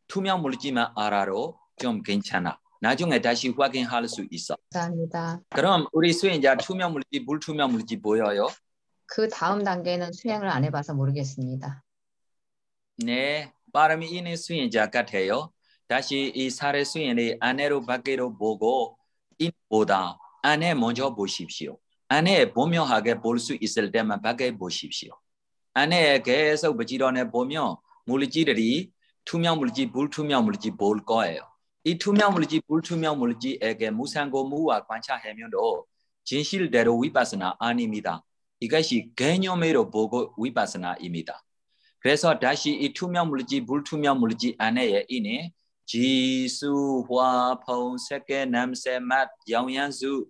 투명 물질만 알아도 좀 괜찮아. 나중에 다시 확인할 수 있어. 감사합니다. 그럼 우리 수행자 투명 물질, 불투명 물질 보여요? 그 다음 단계는 수행을 안 해봐서 모르겠습니다. 네, 빠름이 있는 수행자 같아요. 다시 이 사례 수행을 안으로 밖으로 보고 인보다 안에 먼저 보십시오. 안에 보명하게 볼 수 있을 때만 밖에 보십시오. 안에 계속 부지런히 보면 물질들이 투명 물질, 불투명 물질 볼 거예요. 이 투명 물질, 불투명 물질에게 무상고 무와 관찰하면도 진실대로 위파스나 아닙니다. 이것이 개념으로 보고 위파스나입니다. 그래서 다시 이 투명 물질, 불투명 물질 안에 있는 지수, 화, phong, 색깔, 냄새, 맛, 영양소,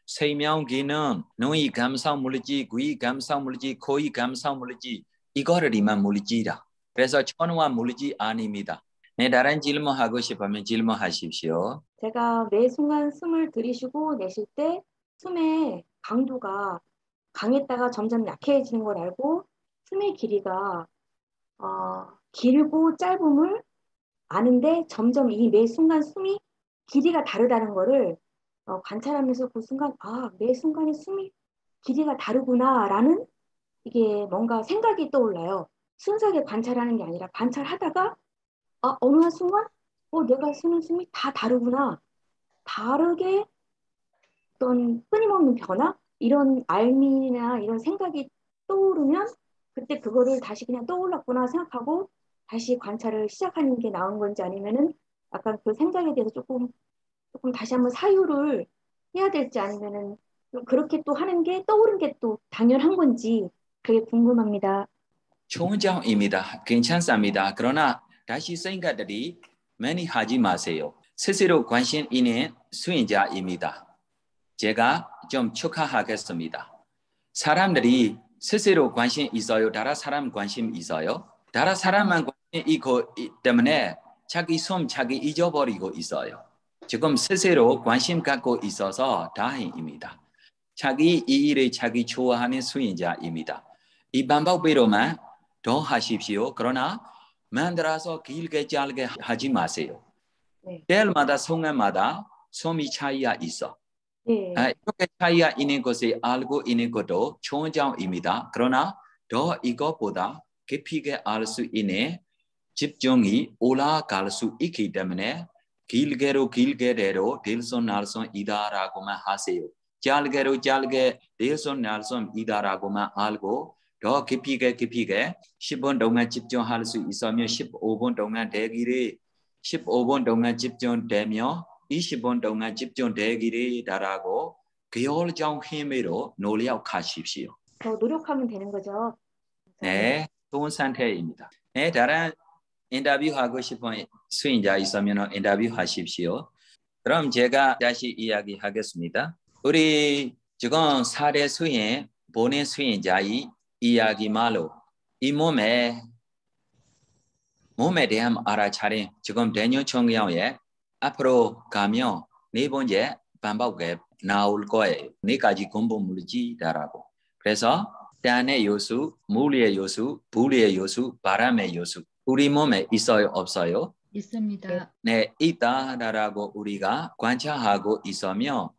생명 기능, 눈이 감성 물질, 귀 감성 물질, 코이 감성 물질, 이거를 이만 물질이다. 그래서 천우와 물질 아닙니다. 네, 다른 질문하고 싶으면 질문하십시오. 제가 매 순간 숨을 들이쉬고 내쉴 때 숨의 강도가 강했다가 점점 약해지는 걸 알고 숨의 길이가 길고 짧음을 아는데 점점 이 매 순간 숨이 길이가 다르다는 거를 관찰하면서 그 순간 매 순간의 숨이 길이가 다르구나라는 이게 뭔가 생각이 떠올라요. 순수하게 관찰하는 게 아니라 관찰하다가 어느 한 순간 내가 쉬는 숨이 다 다르구나. 다르게 어떤 끊임없는 변화? 이런 알미나 이런 생각이 떠오르면 그때 그거를 다시 그냥 떠올랐구나 생각하고 다시 관찰을 시작하는 게 나은 건지 아니면은 약간 그 생각에 대해서 조금 다시 한번 사유를 해야 될지 아니면은 좀 그렇게 또 하는 게 떠오른 게 또 당연한 건지 그게 궁금합니다. 좋은 점입니다. 괜찮습니다. 그러나 다시 생각들이 많이 하지 마세요. 스스로 관심 있는 수행자입니다. 제가 좀 축하하겠습니다. 사람들이 스스로 관심 있어요? 다른 사람 관심 있어요? 다른 사람만 관심 있고 때문에 자기 숨 자기 잊어버리고 있어요. 지금 스스로 관심 갖고 있어서 다행입니다. 자기 이 일을 자기 좋아하는 수행자입니다. 이 방법으로만 더 하십시오. 그러나 만들어서 길게 짧게 하지 마세요. 네. 때마다 순간마다 숨이 차이가 있어. 네. 이렇게 차이가 있는 것을 알고 있는 것도 좋은 점입니다. 그러나 더 이것보다 깊이게 알 수 있는 집중이 올라갈 수 있기 때문에 길게로 길게대로 들손날손이다라고만 하세요. 짧게로 짧게 들손날손이다라고만 알고 더 깊이게 10분 동안 집중할 수 있으면 15분 동안 되기를 15분 동안 집중되며 20분 동안 집중되기를 바라고 겨울정 힘으로 노력하십시오. 더 노력하면 되는 거죠. 네, 좋은 상태입니다. 네, 다른 인터뷰 하고 싶은 수인자 있으면 인터뷰 하십시오. 그럼 제가 다시 이야기하겠습니다. 우리 지금 4대 수인, 본인 수인자의 이야기말로 이 몸에 대한 알아차림, 지금 대뇨 청량에 앞으로 가면 네 번째 반복에 나올 거예요. 네 가지 근본 물질이라고. 그래서 단의 요소, 물의 요소, 불의 요소, 바람의 요소. 우리 몸에 있어요, 없어요? 있습니다. 네, 있다라고 우리가 관찰하고 있으면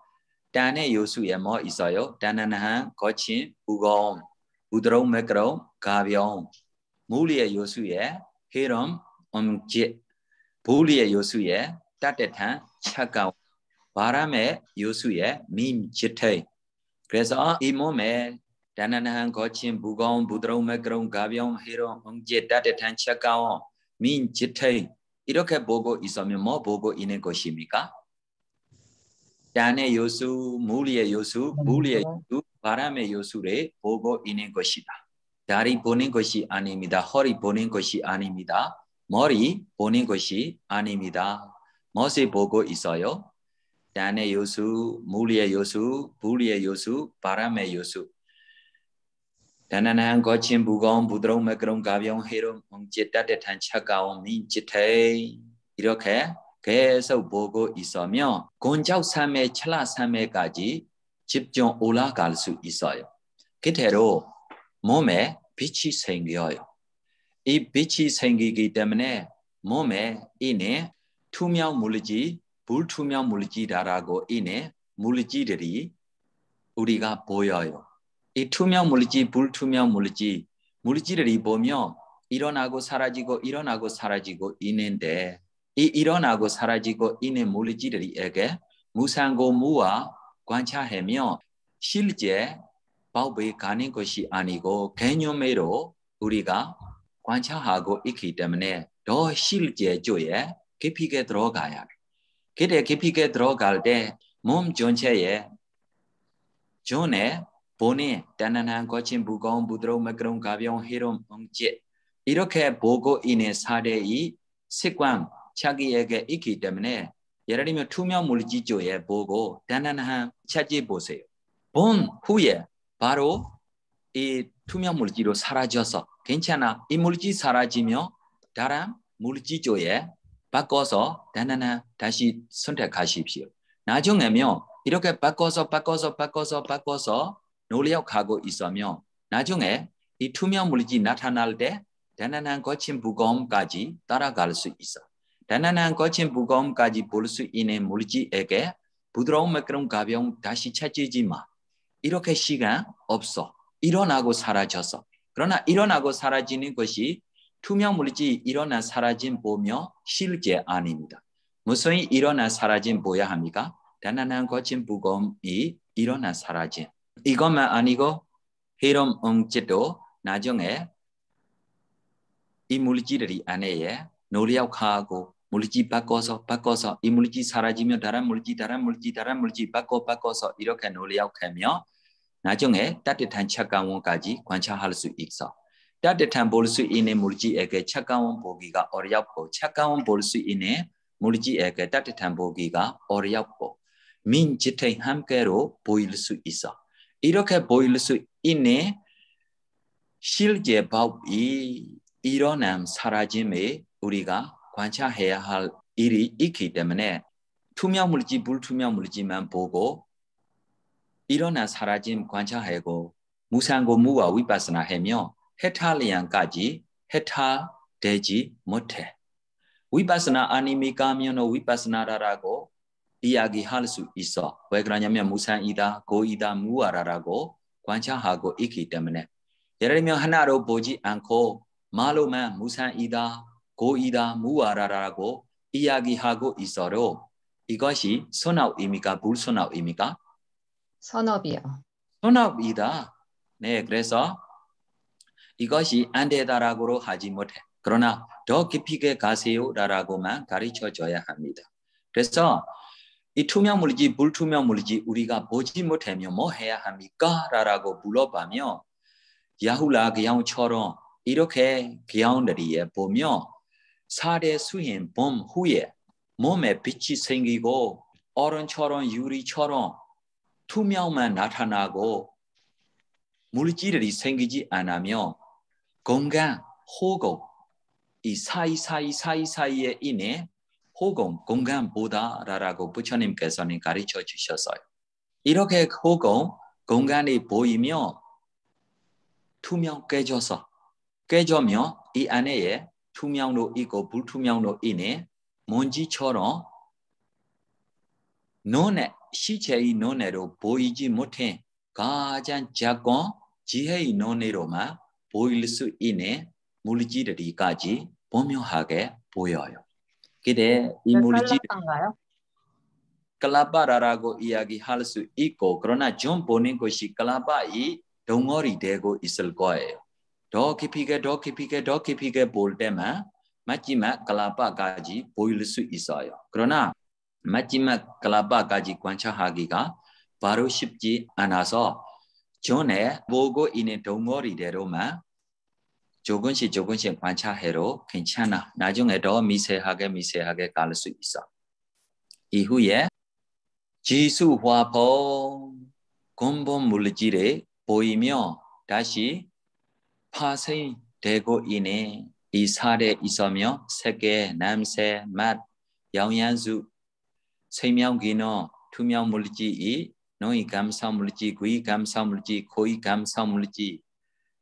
단의 요소에 뭐 있어요? 단단한, 거친, 무거움, 부드러움, 매끄러움, 가벼움. 물의 요소에 흐름, 움직, 불의 요소에 따뜻한, 차가움, 바람의 요소에 민지태. 그래서 이 몸에 단단한, 거친, 무거운, 부드러운, 매끄러운, 가벼운, 흐름, 움직, 따뜻한, 차가움, 민지태. 이렇게 보고 있으면 뭐 보고 있는 것입니까? 단의 요소, 물의 요소, 불의 요소, 바람의 요소를 보고 있는 것이다. 다리 보는 것이 아닙니다. 허리 보는 것이 아닙니다. 머리 보는 것이 아닙니다. 무엇을 보고 있어요? 단의 요소, 물의 요소, 불의 요소, 바람의 요소. 단단한, 거친, 무거운, 부드러운, 매끄러운, 가벼운, 흐름, 움직, 따뜻한, 차가운, 민지태. 이렇게 계속 보고 있으면 곤작 3회, 찰나 3회까지 집중 올라갈 수 있어요. 그대로 몸에 빛이 생겨요. 이 빛이 생기기 때문에 몸에 있는 투명 물질, 불투명 물질이라고 있는 물질들이 우리가 보여요. 이 투명 물질, 불투명 물질들이 보면 일어나고 사라지고 일어나고 사라지고 있는데 이 일어나고 사라지고 있는 물질들에게 무상고 무와 관찰하며 실제 법에 가는 것이 아니고 개념으로 우리가 관찰하고 있기 때문에 더 실제조에 깊이게 들어가야 돼. 그때 깊이게 들어갈 때 몸 전체에 전에 보니 단단한, 거친, 무거운, 부드러운, 매끄러운, 가벼운, 흐름, 움직 이렇게 보고 있는 사례의 습관 자기에게 있기 때문에 예를 들면 투명 물질조에 보고 단단한 찾아보세요. 본 후에 바로 이 투명 물질로 사라져서 괜찮아. 이 물질 사라지면 다른 물질조에 바꿔서 단단한 다시 선택하십시오. 나중에면 이렇게 바꿔서 노력하고 있으면 나중에 이 투명 물질이 나타날 때 단단한, 거친, 무거움까지 따라갈 수 있어. 단단한, 거친, 무거움까지 볼 수 있는 물질에게 부드러운, 매끄러운, 가벼움 다시 찾지 마. 이렇게 시간 없어. 일어나고 사라졌어. 그러나 일어나고 사라지는 것이 투명 물질이 일어나 사라진 보며 실제 아닙니다. 무슨 일어나 사라진 보야 합니까? 단단한, 거친, 무거움이 일어나 사라진. 이것만 아니고 흐름, 움직도 나중에 이 물질들이 안에 노력하고 물질 바꿔서 이 물질 사라지면 다른 물질 바꿔서 이렇게 노력하며 나중에 따뜻한 차가움까지 관찰할 수 있어. 따뜻한 볼 수 있는 물질에게 차가운 보기가 어렵고 차가운 볼 수 있는 물질에게 따뜻한 보기가 어렵고 민지태 함께로 보일 수 있어. 이렇게 보일 수 있는 실제 법이 일어남 사라짐에 우리가 관찰해야 할 일이 있기 때문에 투명 물질, 불투명 물질만 보고 일어나 사라짐 관찰하고 무상고 무와 위파스나 하며 해탈리안까지 해탈되지 못해. 위파스나 아닙니까 하면 위파스나라고 이야기할 수 있어. 왜 그러냐면 무상이다, 고이다, 무아라라고 관찰하고 있기 때문에 예를 들면 하나로 보지 않고 말로만 무상이다, 고이다, 무아라라고 이야기하고 있어도 이것이 선업입니까? 불선업입니까? 선업이요. 선업이다. 네, 그래서 이것이 안 되다라고 하지 못해. 그러나 더 깊이게 가세요라고만 가르쳐줘야 합니다. 그래서 이 투명 물질, 불투명 물질 우리가 보지 못하면 뭐 해야 합니까? 라고 물어보면 야훌라 기양처럼 이렇게 기양들이 보면 사대 수인 봄 후에 몸에 빛이 생기고 얼음처럼 유리처럼 투명만 나타나고 물질이 생기지 않으며 공간, 호흡 이 사이사이에 있는 호흡 공간보다라고 부처님께서는 가르쳐 주셨어요. 이렇게 호흡 공간이 보이면 투명 깨져면 이 안에 투명도 있고 불투명도 있는 먼지처럼 눈에 시체의 눈으로 보이지 못해 가장 작고 지혜의 눈으로만 보일 수 있는 물질들이까지 보묘하게 보여요. 근데 이 물질 깔라빠인가요? 깔라빠라고 이야기할 수 있고 그러나 좀 보는 것이 깔라빠이 덩어리 되고 있을 거예요. 더 깊이게 볼 때만 마지막 깔라빠까지 보일 수 있어요. 그러나 마지막 깔라빠까지 관찰하기가 바로 쉽지 않아서 전에 보고 있는 덩어리대로만 조금씩 관찰해도 괜찮아. 나중에 더 미세하게 갈 수 있어. 이후에 지수화포 근본 물질이 보이며 다시 파생되고 있는 이 살에 있으며 색계, 냄새, 맛, 영양소, 생명기능, 투명 물질이 노이 감사 물질, 귀 감사 물질, 코이 감사 물질,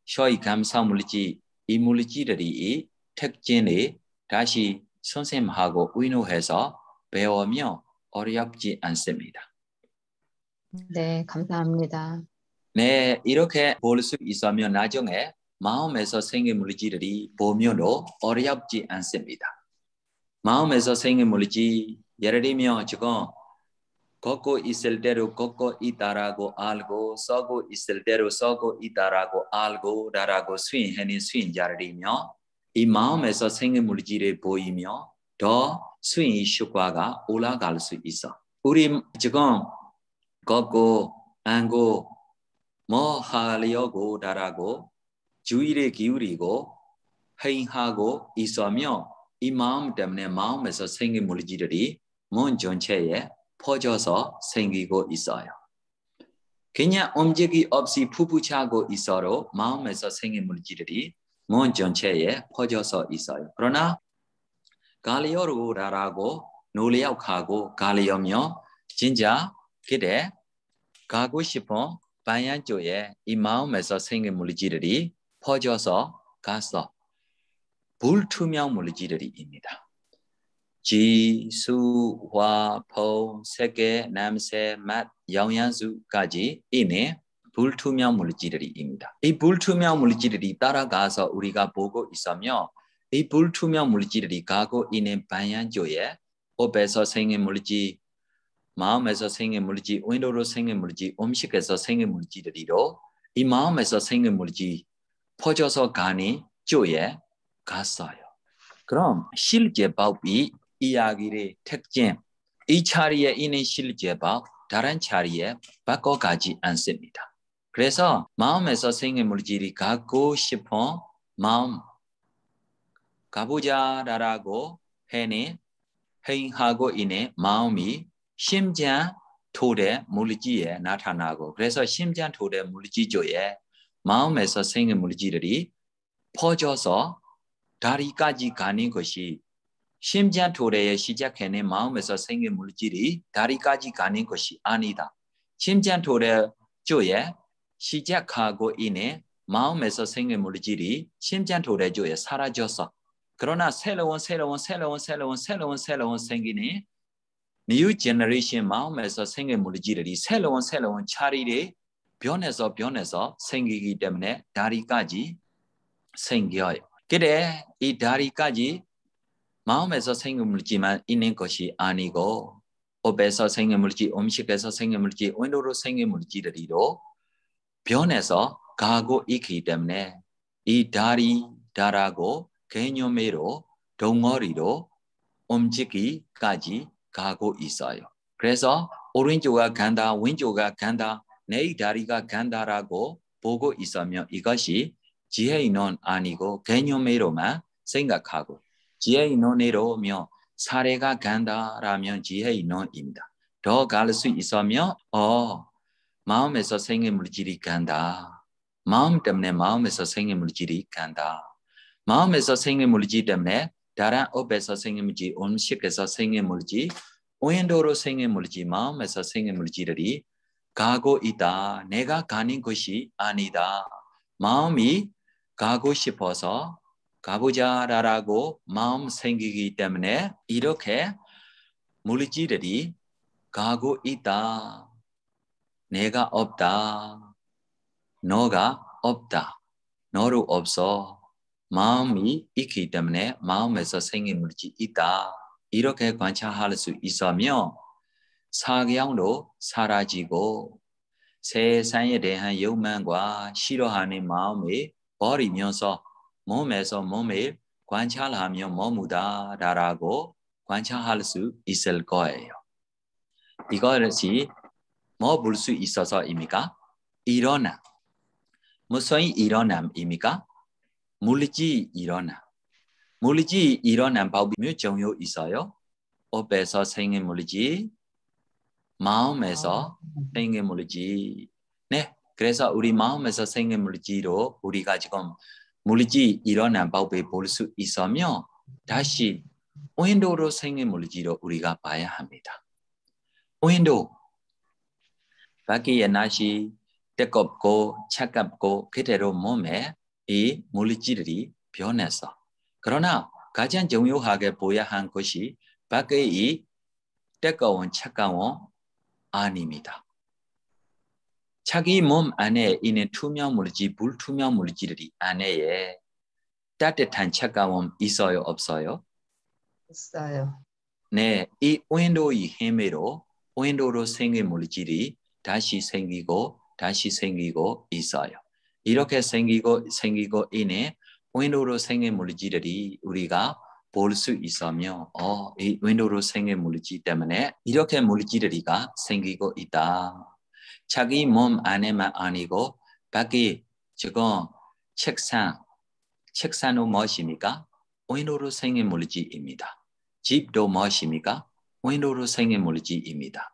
혀의 감사 물질, 이 물질들이 특징이 다시 선생님하고 의논해서 배우며 어렵지 않습니다. 네, 감사합니다. 네, 이렇게 볼 수 있으면 나중에 마음에서 생긴 물질들이 보면도 어렵지 않습니다. 마음에서 생긴 물질, 예를 들면 지금 걷고 있을 대로 걷고 있다라고 알고 서고 있을 대로 서고 있다라고 알고 라고 수행하는 수행자들이며 이 마음에서 생긴 물질이 보이며 더 수행의 효과가 올라갈 수 있어. 우리 지금 걷고 앉고 뭐 하려고 라고 주의를 기울이고 행하고 있으며 이 마음 때문에 마음에서 생긴 물질들이 몸 전체에 퍼져서 생기고 있어요. 그냥 움직이 없이 푸푸차고 있어도 마음에서 생긴 물질들이 몸 전체에 퍼져서 있어요. 그러나 가려라고 노력하고 가려면 진짜 그때 가고 싶은 방향 쪽에 이 마음에서 생긴 물질들이 퍼져서 가서 불투명 물질들입니다. 지수, 화, 포, 색계, 냄새, 맛, 영양소까지 있는 불투명 물질들입니다. 이 불투명 물질들이 따라가서 우리가 보고 있으며 이 불투명 물질들이 가고 있는 방향 쪽에 업에서 생긴 물질, 마음에서 생긴 물질, 의도로 생긴 물질, 음식에서 생긴 물질들이로 이 마음에서 생긴 물질 퍼져서 가는 쪽에 갔어요. 그럼 실제법이 이야기의 특징, 이 자리에 있는 실제법, 다른 자리에 바꿔가지 않습니다. 그래서 마음에서 생긴 물질이 갖고 싶은 마음 가보자라고 행하고 있는 마음이 심장 토대 물질에 나타나고 그래서 심장 토대 물질조에 마음에서 생긴 물질들이 퍼져서 다리까지 가는 것이 심장 토대에 시작하는 마음에서 생긴 물질이 다리까지 가는 것이 아니다. 심장 토대 쪽에 시작하고 있는 마음에서 생긴 물질이 심장 토대 쪽에 사라져서 그러나 새로운 생기는 new generation 마음에서 생긴 물질이 새로운 자리를 변해서 생기기 때문에 다리까지 생겨요. 그래 이 다리까지 마음에서 생긴 물질만 있는 것이 아니고 업에서 생긴 물질, 음식에서 생긴 물질, 의도로 생긴 물질들이로 변해서 가고 있기 때문에 이 다리다라고 개념으로 덩어리로 움직이기까지 가고 있어요. 그래서 오른쪽가 간다, 왼쪽가 간다, 내 다리가 간다라고 보고 있으며 이것이 지혜인은 아니고 개념으로만 생각하고 지혜인론으로며 사례가 간다라면 지혜인론입니다. 더 갈 수 있으면 마음에서 생애물질이 간다. 마음 때문에 마음에서 생애물질이 간다. 마음에서 생애물질 때문에 다른 업에서 생애물질, 음식에서 생애물질, 오행도로 생애물질, 마음에서 생애물질이 가고 있다. 내가 가는 것이 아니다. 마음이 가고 싶어서 가보자라고 마음 생기기 때문에 이렇게 물질들이 가고 있다. 내가 없다. 너가 없다. 너로 없어. 마음이 있기 때문에 마음에서 생애물질이 있다. 이렇게 관찰할 수 있으며 사경도 사라지고 세상에 대한 욕망과 싫어하는 마음이 버리면서 몸에서 몸을 관찰하며 머무다라고 관찰할 수 있을 거예요. 이것이 뭐 볼 수 있어서입니까? 일어나. 무슨 일어남입니까? 물질 일어나. 물질 일어남 방법이 몇 종류 있어요? 업에서 생긴 물질, 마음에서 생긴 물질. 네, 그래서 우리 마음에서 생긴 물질로 우리가 지금 물질 일어난 방법을 볼 수 있으며 다시 오행도로 생긴 물질로 우리가 봐야 합니다. 오행도 밖에 날씨 뜨겁고 차갑고 그대로 몸에 이 물질들이 변해서 그러나 가장 중요하게 보아야 한 것이 밖에 이 뜨거운 차가운 아닙니다. 자기 몸 안에 있는 투명 물질, 불투명 물질들이 안에 따뜻한 차가움 있어요, 없어요? 있어요. 네, 이 오행도의 힘으로 오행도로 생긴 물질이 다시 생기고 있어요. 이렇게 생기고 있는 오행도로 생긴 물질들이 우리가 볼 수 있으며 이 오행도로 생긴 물질 때문에 이렇게 물질들이가 생기고 있다. 자기 몸 안에만 아니고 밖에 지금 책상은 무엇입니까? 오행도로 생긴 물질입니다. 집도 무엇입니까? 오행도로 생긴 물질입니다.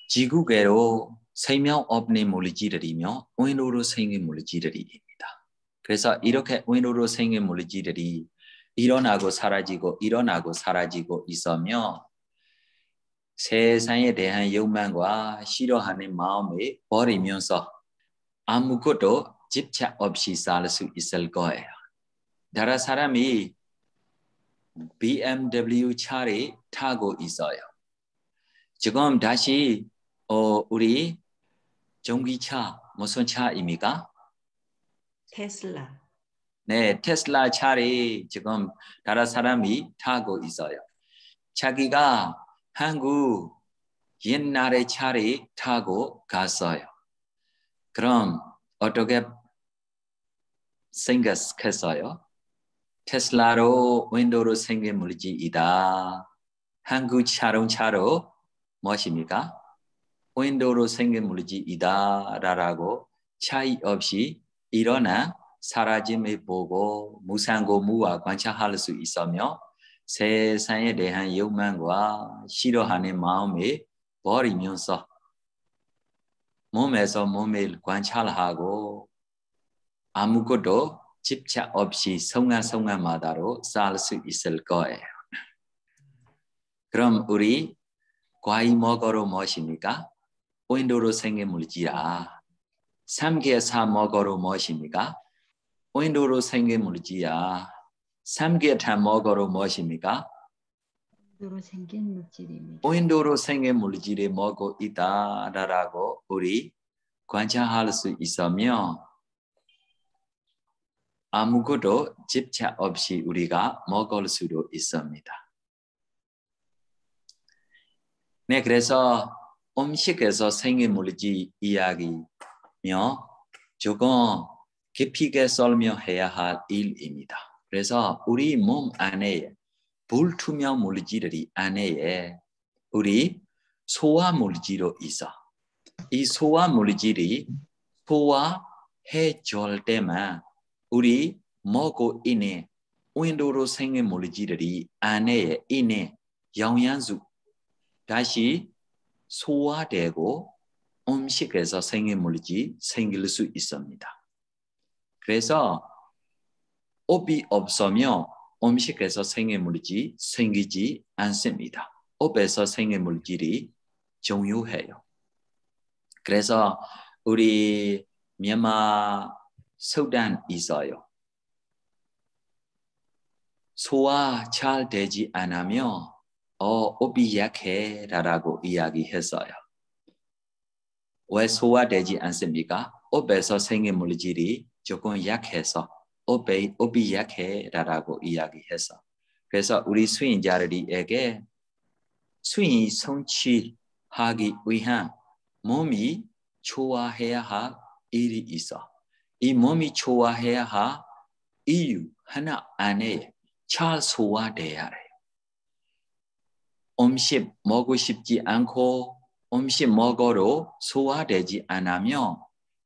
지구계로 생명 없는 물질들이며 오행도로 생긴 물질들입니다. 그래서 이렇게 오행도로 생긴 물질들이 일어나고 사라지고 있으며 세상에 대한 욕망과 싫어하는 마음을 버리면서 아무것도 집착 없이 살 수 있을 거예요. 다른 사람이 BMW 차를 타고 있어요. 지금 다시 우리 전기차 무슨 차입니까? 테슬라. 네, 테슬라 차를 지금 다른 사람이 타고 있어요. 자기가 한국 옛날의 차를 타고 갔어요. 그럼 어떻게 생겼겠어요? 테슬라로 오행도로 생긴 물질이다. 한국 자동차로 무엇입니까? 오행도로 생긴 물질이다 라고 차이 없이 일어나 사라짐을 보고 무상고무와 관찰할 수 있으며 세상에 대한 욕망과 싫어하는 마음을 버리면서 몸에서 몸을 관찰하고 아무것도 집착 없이 성한마다로 살 수 있을 거예요. 그럼 우리 과일 먹으러 무엇입니까? 오행도로 생긴 물질이야. 삼계사 먹으러 무엇입니까? 오행도로 생긴 물질이야. 삼계탕 먹으러 무엇입니까? 오행도로 생긴 물질입니다. 오행도로 생긴 물질이 먹고 있다라고 우리 관찰할 수 있으며 아무것도 집착 없이 우리가 먹을 수도 있습니다. 네, 그래서 음식에서 생긴 물질 이야기며 조금 깊이 있게 설명해야 할 일입니다. 그래서 우리 몸 안에 불투명 물질들이 안에 우리 소화 물질로 있어. 이 소화 물질이 소화 해줄 때만 우리 먹고 있는 윈도로 생긴 물질들이 안에 있는 영양소 다시 소화되고 음식에서 생긴 물질이 생길 수 있습니다. 그래서 업이 없으면 음식에서 생긴 물질이 생기지 않습니다. 업에서 생긴 물질이 중요해요. 그래서 우리 미얀마 수단 있어요. 소화 잘 되지 않으면 업이 약해라고 이야기했어요. 왜 소화되지 않습니까? 업에서 생긴 물질이 조금 약해서 업이 약해라고 이야기했어. 그래서 우리 수행자들에게 수행 성취하기 위한 몸이 좋아해야 할 일이 있어. 이 몸이 좋아해야 할 이유 하나 안에 잘 소화돼야 해요. 음식 먹고 싶지 않고 음식 먹어도 소화되지 않으면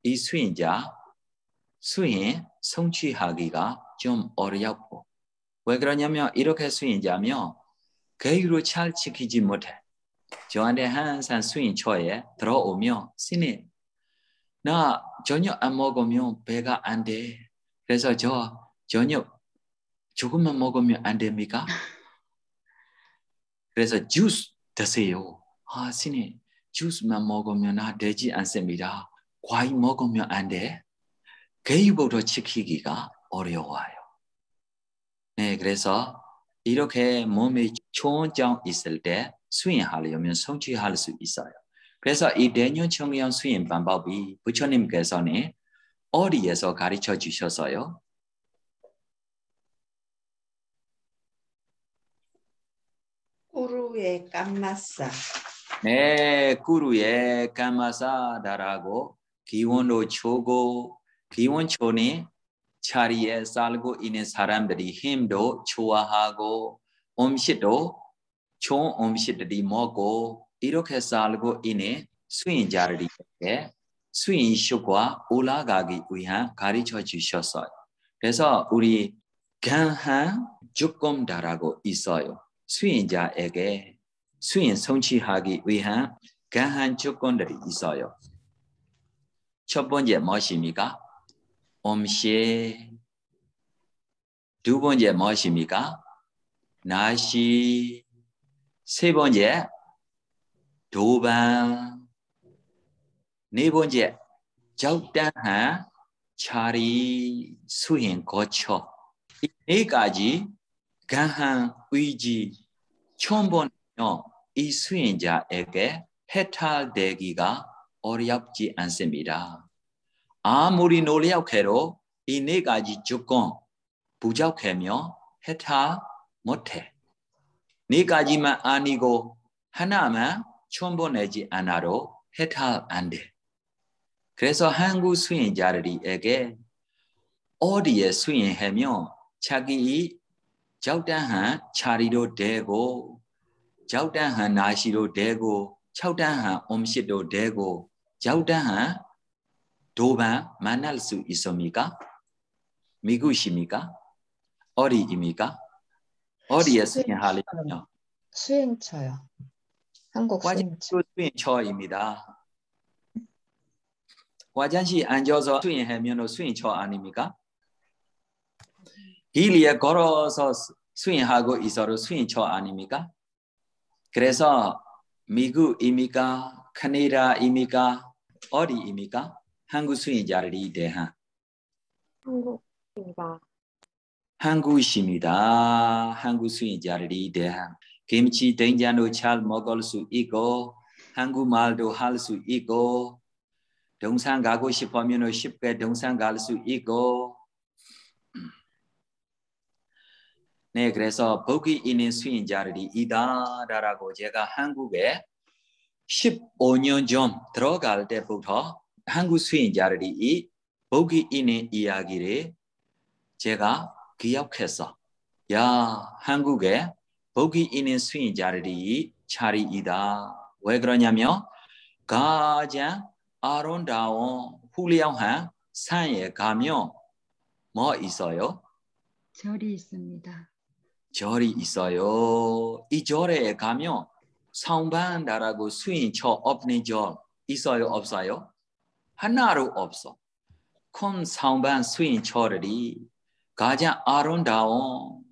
이 수행자 수행 성취하기가 좀 어렵고 왜 그러냐면 이렇게 수행자면 계율을 잘 지키지 못해. 저한테 항상 수행 초에 들어오면 스님 나 저녁 안 먹으면 배가 안 돼. 그래서 저 저녁 조금만 먹으면 안 됩니까? 그래서 주스 드세요. 아 스님 주스만 먹으면 되지 않습니다. 과일 먹으면 안 돼. 계율부터 지키기가 어려워요. 네, 그래서 이렇게 몸에 좋은 점 있을 때 수행하려면 성취할 수 있어요. 그래서 이 대년청년 수행 방법이 부처님께서는 어디에서 가르쳐 주셨어요? 꾸루의 깜마사. 네, 구루의 까마사다라고 기원도 초고 기원초니 자리에 살고 있는 사람들이 힘도 좋아하고 음식도 좋은 음식들이 먹고 이렇게 살고 있는 수행자들에게 수행식과 올라가기 위한 가르쳐 주셨어요. 그래서 우리 강한 조건다라고 있어요. 수행자에게 수행 성취하기 위한 강한 조건들이 있어요. 첫 번째 무엇입니까? 음식. 두 번째 무엇입니까? 날씨. 세 번째 도방. 네 번째 적당한 자리 수행 거쳐. 이 네 가지 강한 의지 천번이면 이 수행자에게 해탈되기가 어렵지 않습니다. 아무리 노력해도 이 네 가지 조건 부족하면 해탈 못해. 네 가지만 아니고 하나만 천번내지 않아도 해탈 안 돼. 그래서 한국 수행자들에게 어디에 수행하면 자기 적당한 자리도 되고 적당한 날씨도 되고 적당한 음식도 되고 적당한 도반 만날 수 있습니까? 미국입니까? 어디입니까? 어디에 수행하려면? 수행처요. 한국 수행처. 수행처입니다. 화장실 앉아서 수행하면 수행처 아닙니까? 길 위에 걸어서 수행하고 있어도 수행처 아닙니까? 그래서 미국입니까? 캐나다입니까? 어디입니까? 한국 수행자들이 대한 한국입니다. 한국입니다. 한국 수행자들이 대한 김치 된장도 잘 먹을 수 있고 한국말도 할 수 있고 등산 가고 싶으면 쉽게 등산 갈 수 있고 네, 그래서 복이 있는 수행자들이 이다라고 제가 한국에 15년 전 들어갈 때부터 한국 수행자들이 이 복이 있는 이야기를 제가 기억했어. 야, 한국에 복이 있는 수행자들이 자리이다. 왜 그러냐면 가장 아름다운 훌리양한 산에 가면 뭐 있어요? 절이 있습니다. 절이 있어요. 이 절에 가면 성반다라고 수인처 없는 절 있어요? 없어요? 하나로 없어. 큰 성반 수인처들이 가장 아름다운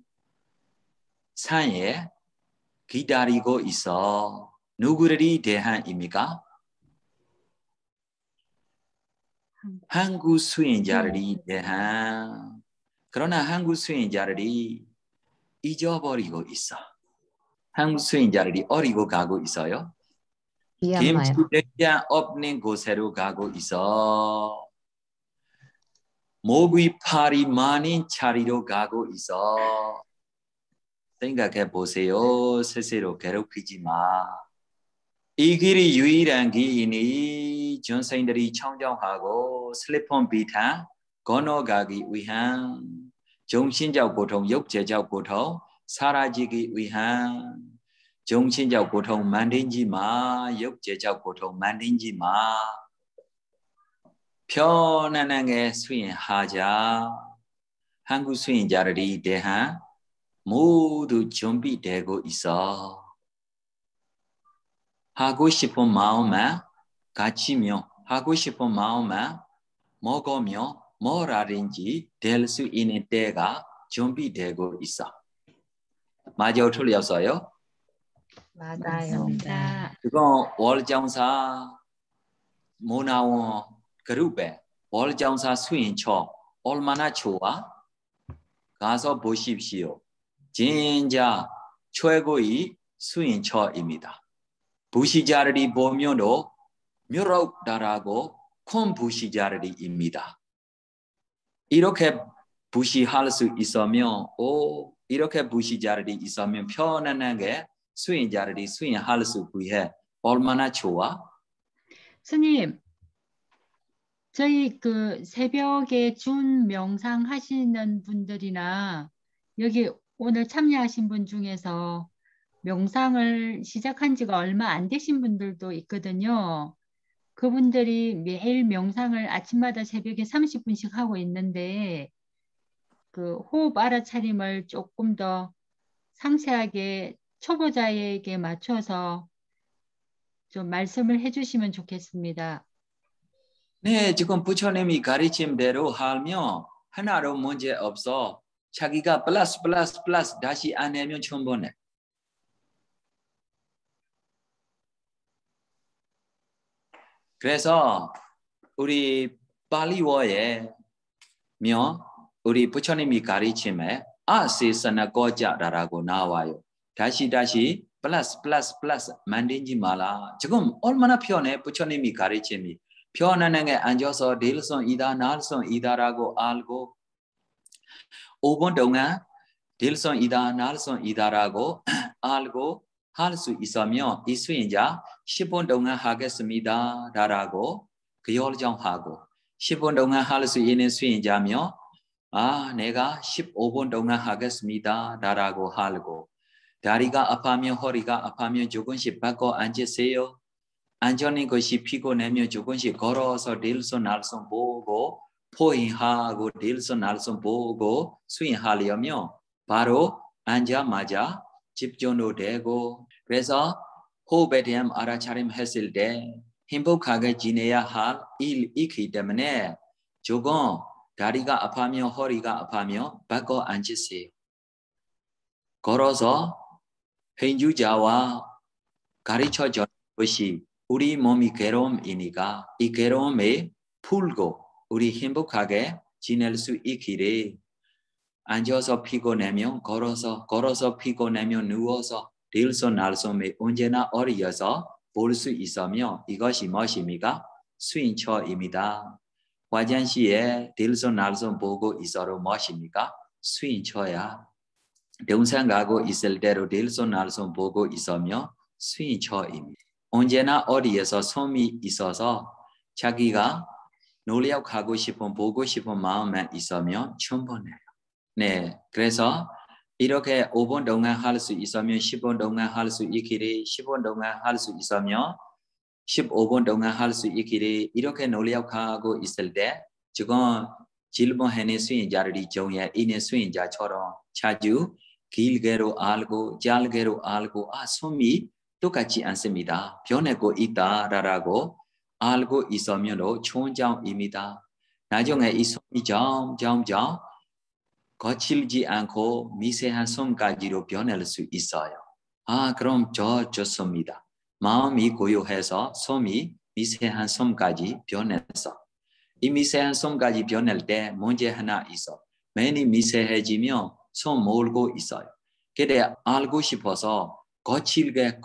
산에 기다리고 있어. 누구들이 대한입니까? 한국 수행자들이 대한. 그러나 한국 수행자들이 잊어버리고 있어. 한국 수행자들이 어디로 가고 있어요? 미얀마요. 김치대장 없는 곳으로 가고 있어. 모기 파리 많은 자리로 가고 있어. 생각해 보세요. 스스로 괴롭히지 마. 이 길이 유일한 길이니 전생들이 청정하고 슬리폰 비탄 건너가기 위한 정신적 고통, 육체적 고통 사라지기 위한 정신적 고통 만들지 마, 육체적 고통 만들지 마. 편안하게 수행하자. 한국 수행자들이 대한 모두 준비되고 있어. 하고 싶은 마음만 가지며 하고 싶은 마음만 먹으며 뭐라든지 될 수 있는 때가 준비되고 있어. 맞아요? 틀렸어요? 맞아요. 맞습니다. 그건 월장사 문화원 그룹에 월장사 수인처 얼마나 좋아? 가서 보십시오. 진짜 최고의 수인처입니다. 부시자들이 보면도 묘록다라고 큰 부시자들입니다. 이렇게 부시할 수 있으면 이렇게 부시자들이 있으면 편안하게 수행자들이 수행할 수 위해 얼마나 좋아? 스님, 저희 그 새벽에 준 명상 하시는 분들이나 여기 오늘 참여하신 분 중에서 명상을 시작한 지가 얼마 안 되신 분들도 있거든요. 그분들이 매일 명상을 아침마다 새벽에 30분씩 하고 있는데 그 호흡 알아차림을 조금 더 상세하게 초보자에게 맞춰서 좀 말씀을 해주시면 좋겠습니다. 네, 지금 부처님이 가르친 대로 하면 하나로 문제 없어. 자기가 플러스 다시 안 내면 충분해. 그래서 우리 발리어에 우리 부처님이 가르침에 아세사나 거자라고 나와요. 다시 플러스 만들지 마라. 지금 얼마나 편해 부처님이 가르침이. 편안하게 앉아서 딜선이다 날선이다라고 알고 5분 동안 딜선이다 날선이다라고 알고 할 수 있으면 이 수행자 10분 동안 하겠습니다 라고 결정하고 10분 동안 할 수 있는 수행자면 내가 15분 동안 하겠습니다 라고 하고 다리가 아파면 허리가 아파면 조금씩 바꿔 앉으세요. 앉는 것이 피곤하면 조금씩 걸어서 딜선 날선 보고 포인하고 딜선 날선 보고 수행하려면 바로 앉자마자 집중도 되고 그래서 호흡에 대한 알아차림 했을 때 행복하게 지내야 할 일이기 때문에 조금 다리가 아파면 허리가 아파면 바꿔 앉으세요. 걸어서 행주자와 가르쳐 준 것이 우리 몸이 괴로움이니까 이 괴로움에 풀고 우리 행복하게 지낼 수 있기를 앉아서 피곤하면 걸어서 피곤하면 누워서 딜선 날선에 언제나 어리여서 볼 수 있으며 이것이 무엇입니까? 수인처입니다. 화장실에 딜선 날선 보고 있어도 무엇입니까? 수인처야. 동상 가고 있을 때로 딜선 날선 보고 있으며 수인처입니다. 언제나 어디에서 섬이 있어서 자기가 노력하고 싶은 보고 싶은 마음만 있으면 충분해요. 네, 그래서 이렇게 5분 동안 할 수 있으면 10분 동안 할 수 있기를 10분 동안 할 수 있으면 15분 동안 할 수 있기를 이렇게 노력하고 있을 때 지금 질문하는 수행자들이 종에 있는 수행자처럼 자주 길게로 알고 짧게로 알고 숨이 똑같지 않습니다. 변하고 있다라고 알고 있으면 좋은 점입니다. 나중에 이 숨이 점점 거칠지 않고 미세한 숨까지로 변할 수 있어요. 그럼 좋습니다. 마음이 고요해서 숨이 미세한 숨까지 변해서 이 미세한 숨까지 변할 때 문제 하나 있어. 많이 미세해지면 숨 몰고 있어요. 그때 알고 싶어서 거칠게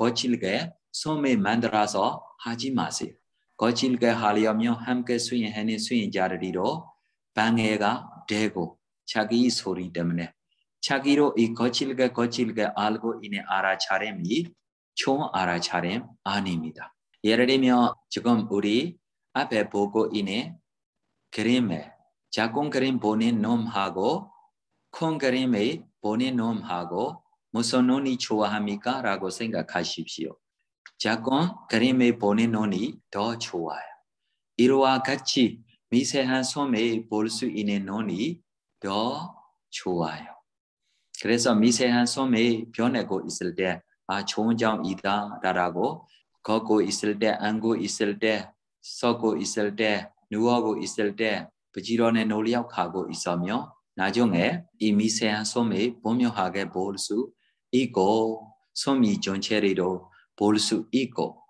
숨을 만들어서 하지 마세요. 거칠게 하려면 함께 수행하는 수행자들이로 방해가 되고 자기 소리 때문에 자기로 이 거칠게 알고 있는 알아차림이 좋은 알아차림 아닙니다. 예를 들면 지금 우리 앞에 보고 있는 그림에 작은 그림 보는 놈하고 큰 그림에 보는 놈하고 무슨 눈이 좋아합니까? 라고 생각하십시오. 작은 그림에 보는 눈이 더 좋아요. 이와 같이 미세한 숨에 볼 수 있는 눈이 더 좋아요. 그래서 미세한 숨에 변하고 있을 때 좋은 점이다 라고 걷고 있을 때, 앉고 있을 때, 서고 있을 때, 누워고 있을 때 부지런히 노력하고 있으며 나중에 이 미세한 숨을 분명하게 볼 수 있고 숨이 전체로 볼 수 있고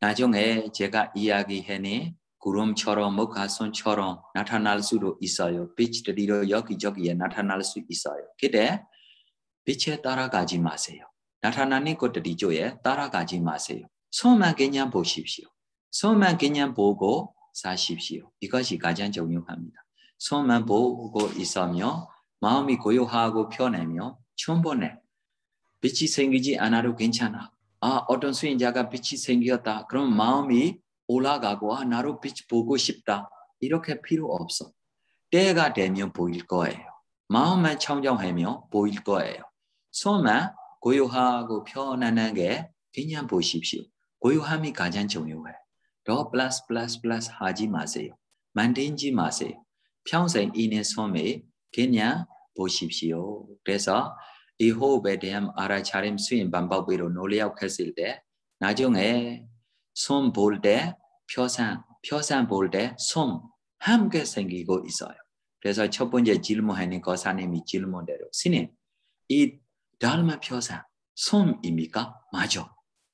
나중에 제가 이야기하니 구름처럼 목화선처럼 나타날 수도 있어요. 빛들이 여기저기에 나타날 수 있어요. 그때 빛에 따라가지 마세요. 나타나는 것들이 조에 따라가지 마세요. 손만 그냥 보십시오. 손만 그냥 보고 사십시오. 이것이 가장 중요합니다. 손만 보고 있으며 마음이 고요하고 편하며 충분해. 빛이 생기지 않아도 괜찮아. 어떤 수행자가 빛이 생겼다. 그럼 마음이 올라가고 나로 빛 보고 싶다. 이렇게 필요 없어. 때가 되면 보일 거예요. 마음만 청정하며 보일 거예요. 손만 고요하고 편안하게 그냥 보십시오. 고요함이 가장 중요해. 더 플러스 하지 마세요. 만들지 마세요. 평생 있는 손에 그냥 보십시오. 그래서 이 호흡에 대한 알아차림 수행 방법으로 노력했을 때 나중에 손 볼 때 표상 볼 때 손 함께 생기고 있어요. 그래서 첫 번째 질문하는 거사님이 질문대로 스님 이 달마 표상 손입니까? 맞아.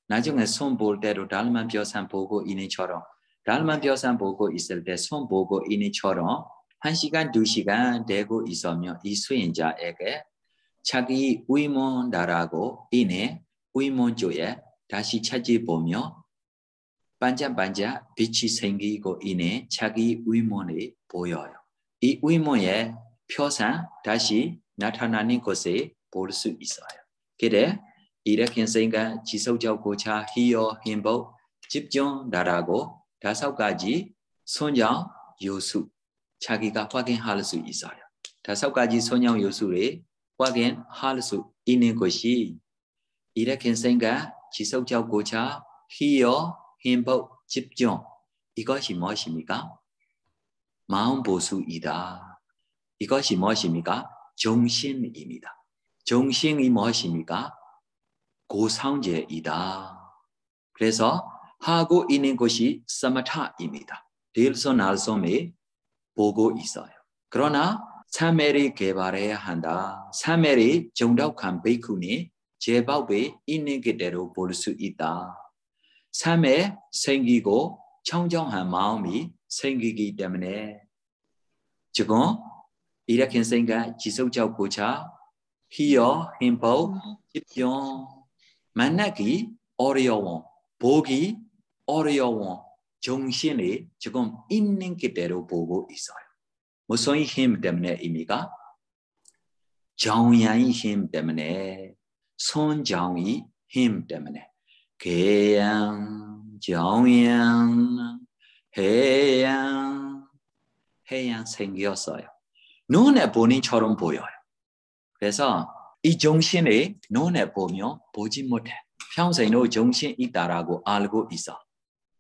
나중에 손 볼 때도 달마 표상 보고 있는처럼 달마 표상 보고 있을 때 손 보고 있는처럼 1시간 2시간 되고 있으면 이 수행자에게 자기 의문다라고 이내 의문조에 다시 찾아보며 반짝반짝 빛이 생기고 이내 자기 의문이 보여요. 이 의문의 표상 다시 나타나는 것에 볼 수 있어요. 그래 이렇게 생각 지속적고자 희요 행복 집중다라고 5가지 소녀 요소 자기가 확인할 수 있어요. 5가지 소녀 요소를 확인할 수 있는 것이 이렇게 생각 지속적고자 희요 행복 집중 이것이 무엇입니까? 마음 보수이다. 이것이 무엇입니까? 정신입니다. 정신이 무엇입니까? 고상제이다. 그래서 하고 있는 것이 사마타입니다. 들소날솜에 보고 있어요. 그러나 참회를 개발해야 한다. 참회를 정독한 베이쿠니 제법에 있는 그대로 볼 수 있다. 참회 생기고 청정한 마음이 생기기 때문에 지금 이렇게 생각 지속적고자 희요 행복 집중 만나기 어려워 보기 어려워 정신이 지금 있는 그대로 보고 있어요. 무슨 힘 때문에입니까? 정의의 힘 때문에 손정의 힘 때문에 계양 정양 해양 생겼어요. 눈에 보니처럼 보여요. 그래서 이 정신이 눈에 보면 보지 못해. 평생 너 정신 있다라고 알고 있어.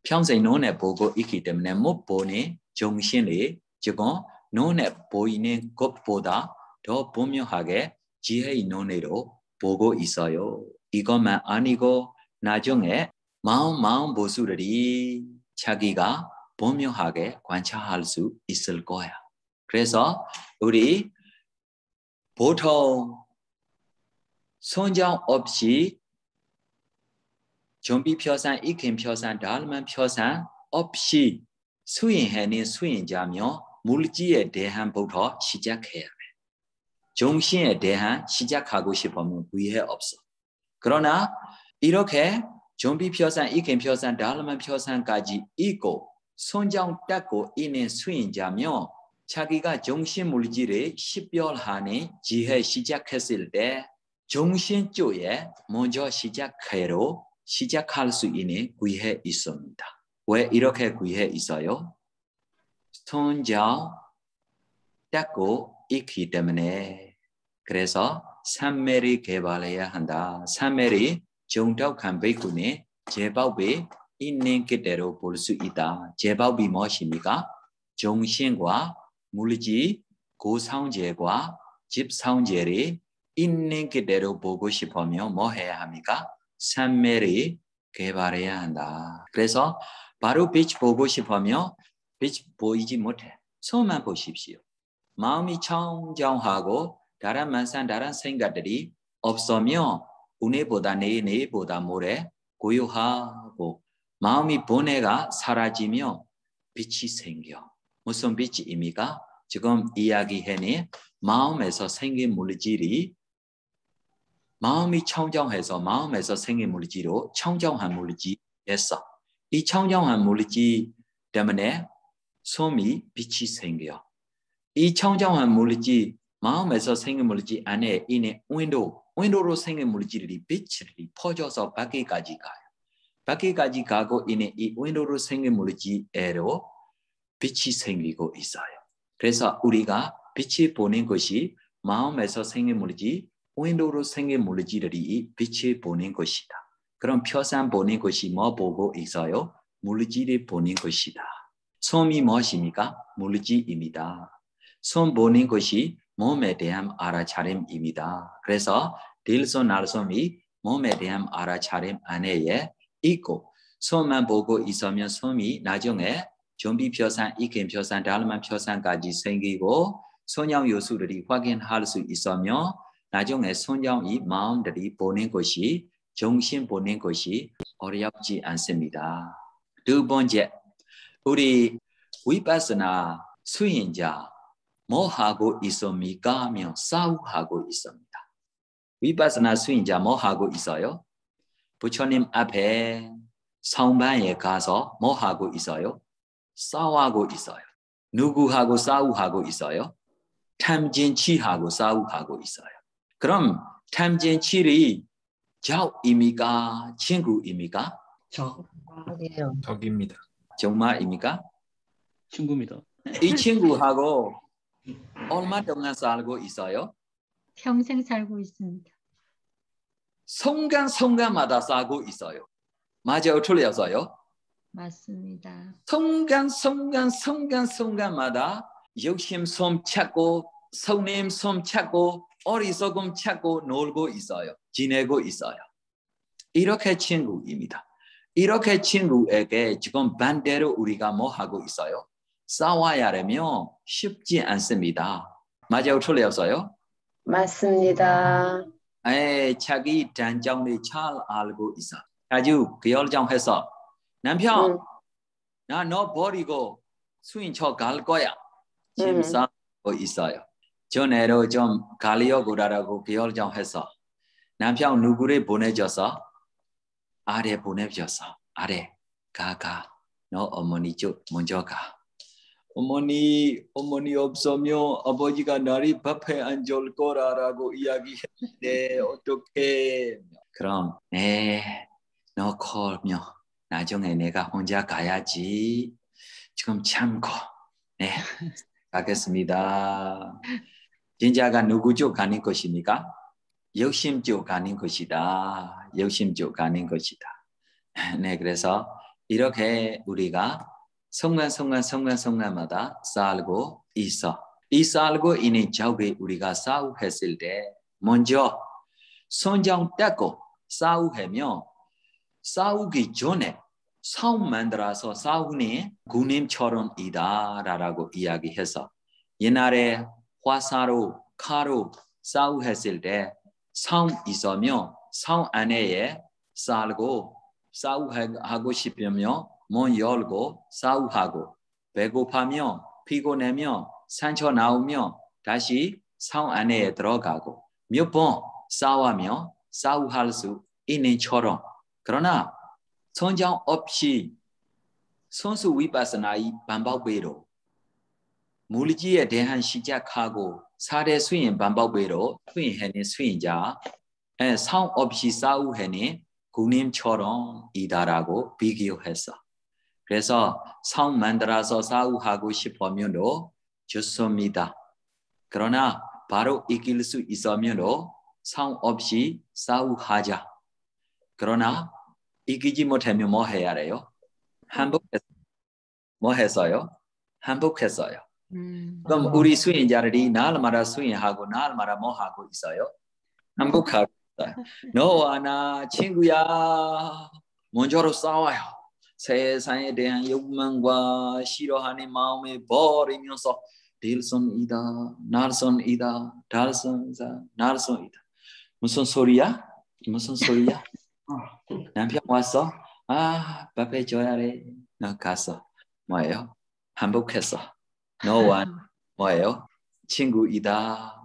평생 너네 보고 있기 때문에 못 보니 정신이 지금 너네 보이는 것보다 더 분명하게 지혜의 눈으로 보고 있어요. 이것만 아니고 나중에 마음 보수들이 자기가 분명하게 관찰할 수 있을 거야. 그래서 우리 보통 선정 없이 정비표상, 익힘표상, 달만표상 없이 수행하는 수행자며 물질에 대한부터 시작해야 해. 정신에 대한 시작하고 싶으면 위해 없어. 그러나 이렇게 정비표상, 익힘표상, 달만표상까지 있고 선정 닦고 있는 수행자며 자기가 정신 물질을 식별하는 지혜 시작했을 때 정신 쪽에 먼저 시작할 수 있는 기회 있습니다. 왜 이렇게 기회 있어요? 선정 닦고 있기 때문에. 그래서 삼매를 개발해야 한다. 삼매를 정독한 베이군의 제법이 있는 그대로 볼 수 있다. 제법이 무엇입니까? 정신과 물질, 고상제과 집상제를 있는 그대로 보고 싶으면 뭐 해야 합니까? 삼매를 개발해야 한다. 그래서 바로 빛 보고 싶으면 빛 보이지 못해. 손만 보십시오. 마음이 청정하고 다른 만산 다른 생각들이 없으면 오늘보다 내일보다 모레 고요하고 마음이 번뇌가 사라지며 빛이 생겨. 무슨 빛입니까? 지금 이야기해니 마음에서 생긴 물질이 마음이 청정해서 마음에서 생긴 물질로 청정한 물질이었어. 이 청정한 물질 때문에 솜이 빛이 생겨. 이 청정한 물질, 마음에서 생긴 물질 안에 있는 윈도로 생긴 물질이 빛이 퍼져서 밖에까지 가요. 밖에까지 가고 있는 이 윈도로 생긴 물질에로 빛이 생기고 있어요. 그래서 우리가 빛이 보는 것이 마음에서 생긴 물질, 윈도로 생긴 물질들이 빛을 보는 것이다. 그럼 표상 보는 것이 뭐 보고 있어요? 물질을 보는 것이다. 솜이 무엇입니까? 물질입니다. 손 보는 것이 몸에 대한 알아차림입니다. 그래서 딜손 날솜이 몸에 대한 알아차림 안에 있고 손만 보고 있으면 손이 나중에 정비표상, 익힘표상, 달만표상까지 생기고 선형 요소들이 확인할 수 있으면 나중에 선형이 마음들이 보는 것이 정신 보는 것이 어렵지 않습니다. 두 번째, 우리 위파스나 수행자 뭐 하고 있습니까? 하면 싸우하고 있습니다. 위파스나 수행자 뭐 하고 있어요? 부처님 앞에 성반에 가서 뭐 하고 있어요? 싸우하고 있어요. 누구하고 싸우하고 있어요? 탐진치하고 싸우하고 있어요. 그럼 탐진치이 적입니까? 친구입니까? 적이에요. 적입니다. 정말입니까? 친구입니다. 이 친구하고 얼마 동안 살고 있어요? 평생 살고 있습니다. 순간마다 살고 있어요. 맞아요? 틀렸어요? 맞습니다. 순간마다 욕심 솜 찾고 성님 솜 찾고 어리석음 찾고 놀고 있어요. 지내고 있어요. 이렇게 친구입니다. 이렇게 친구에게 지금 반대로 우리가 뭐 하고 있어요? 싸워야 하면 쉽지 않습니다. 맞아요? 틀렸어요? 맞습니다. 자기 단점을 잘 알고 있어. 아주 결정해서 남편, 나 너 버리고 수인처 갈 거야. 지금 싸우고 있어요. 전에도 좀 가려고 라고 결정해서 남편 누구를 보내줘서 아래 보내줬어. 아래 가. 너 어머니 쪽 먼저 가. 어머니 없으면 아버지가 나를 밥에 안 줄 거라고 이야기했는데 어떡해. 그럼 너 콜면 나중에 내가 혼자 가야지. 지금 참고 가겠습니다. 진짜가 누구 쪽 가는 것입니까? 욕심쪽 아닌 것이다. 욕심쪽 아닌 것이다. 네, 그래서 이렇게 우리가 순간마다 살고 있어. 이 살고 있는 쪽에 우리가 싸우했을 때 먼저 손정 떼고 싸우면 싸우기 전에 싸움 만들어서 싸우니 군인처럼 이다라고 이야기해서 옛날에 화살로 칼로 싸우했을 때 싸움 있으면 싸움 안에 살고 싸우하고 싶으면 문 열고 싸우하고 배고파면 피곤하면 상처 나오면 다시 싸움 안에 들어가고 몇 번 싸우면 싸우할 수 있는 처럼 그러나 성장 없이 선수 위파사나의 반복배로 물리지에 대한 시작하고 사례 수행 반복배로 수행하는 수행자 싸움 없이 싸우하는 군인처럼 이다라고 비교했어. 그래서 싸움 만들어서 싸우하고 싶으면도 좋습니다. 그러나 바로 이길 수 있으면도 싸움 없이 싸우하자. 그러나 이기지 못하면 뭐 해야 돼요? 뭐 했어요? 한복했어요. 그럼 우리 수행자들이 날마다 수행하고 날마다 뭐 하고 있어요? 한복하고 있어요. 너와 나 친구야 먼저로 싸워요. 세상에 대한 욕망과 싫어하는 마음을 버리면서 딜선이다, 날선이다, 달선이다, 날선이다. 무슨 소리야? 무슨 소리야? 남편 왔어? 아, 밥 해줘야 돼. 너 갔어. 뭐예요? 한복했어. 너와 뭐예요? 친구이다.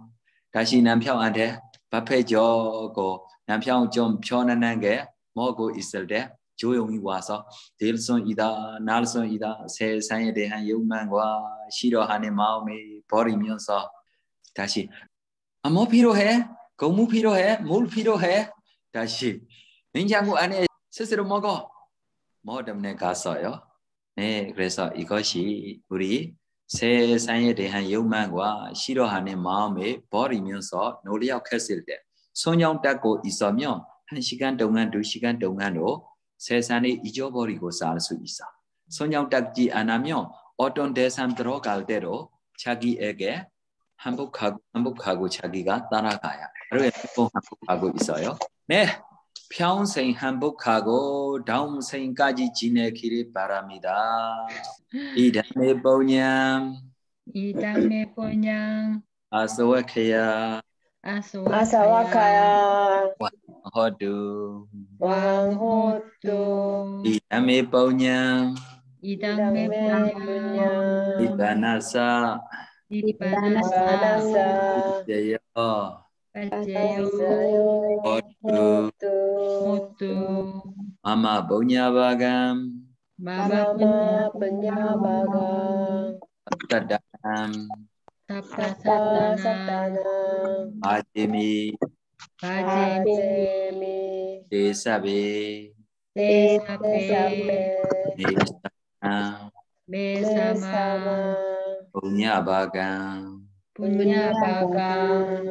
다시 남편한테 밥 해주고 남편 좀 편안하게 먹고 있을 때 조용히 와서 딜선이다, 날선이다. 세상에 대한 욕망과 싫어하는 마음을 버리면서 다시 뭐 필요해? 고무 필요해? 물 필요해? 다시 냉장고 안에 스스로 먹어. 뭐 때문에 갔어요? 네, 그래서 이것이 우리 세상에 대한 욕망과 싫어하는 마음을 버리면서 노력했을 때 손형 닦고 있으면 1시간 동안, 2시간 동안도 세상을 잊어버리고 살 수 있어. 손형 닦지 않으면 어떤 대상 들어갈 때도 자기에게 한복하고 자기가 따라가야 돼. 한복하고 있어요. 네, 평생 한복하고 다음 생까지 지내기를 바랍니다. 이담의 보냠 아소와케야 아사와카야 호두 왕호뚜 이담의 보냠 이담의 분야 이바나사 이바나사 제요 빠져요 호뚜 마마 보냐바감 마마 분야바가 따담 사타사타나 아제미 바제미 데사베 데사베 메사마 보냐바감 분야바가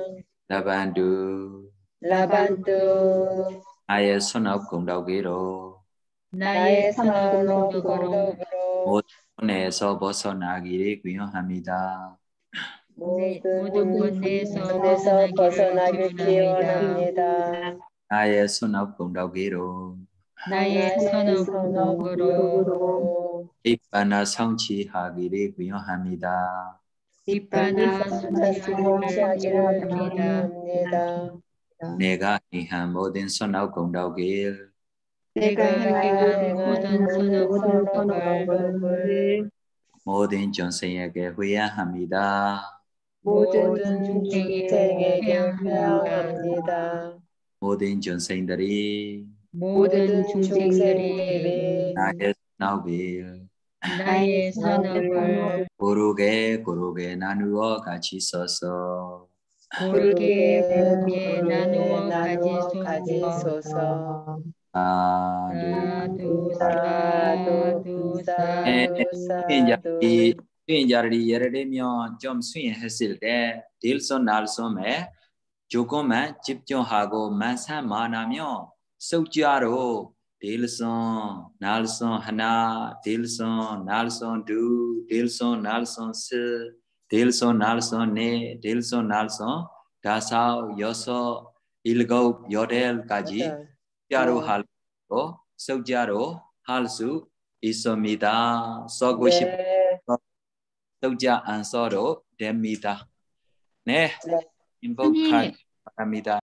라반두 아예 손업 공덕기로 나의 선업공덕으로 모든에서 벗어나기를 구현합니다. 모든 것에서 벗어나길 기원합니다. 나의 손업 공덕기로 입바나 성취하기를 구현합니다. 성취하기를 기원합니다. 내가 행한 모든 선업 공덕길 모든 전생에게 회양합니다. 모든 중생에게 회양합니다. 모든 전생들이 나의 선업을 고르게 나누어 같이 써서 가지소서. 사두 사두 수행자들이 예를 들면 좀 수행했을 때 딜손 날솜에 조금만 집중하고 만사만하면 속죄로 딜선 날선 하나 딜선 날선 둘 딜선 날선 셋 딜선 날선 넷 딜선 날선 다섯 여섯 일곱 여덟까지 속죄로 할고 속죄로 할 수 있습니다. 써고 싶어 속죄 안 써도 됩니다. 네, 행복하게 바랍니다.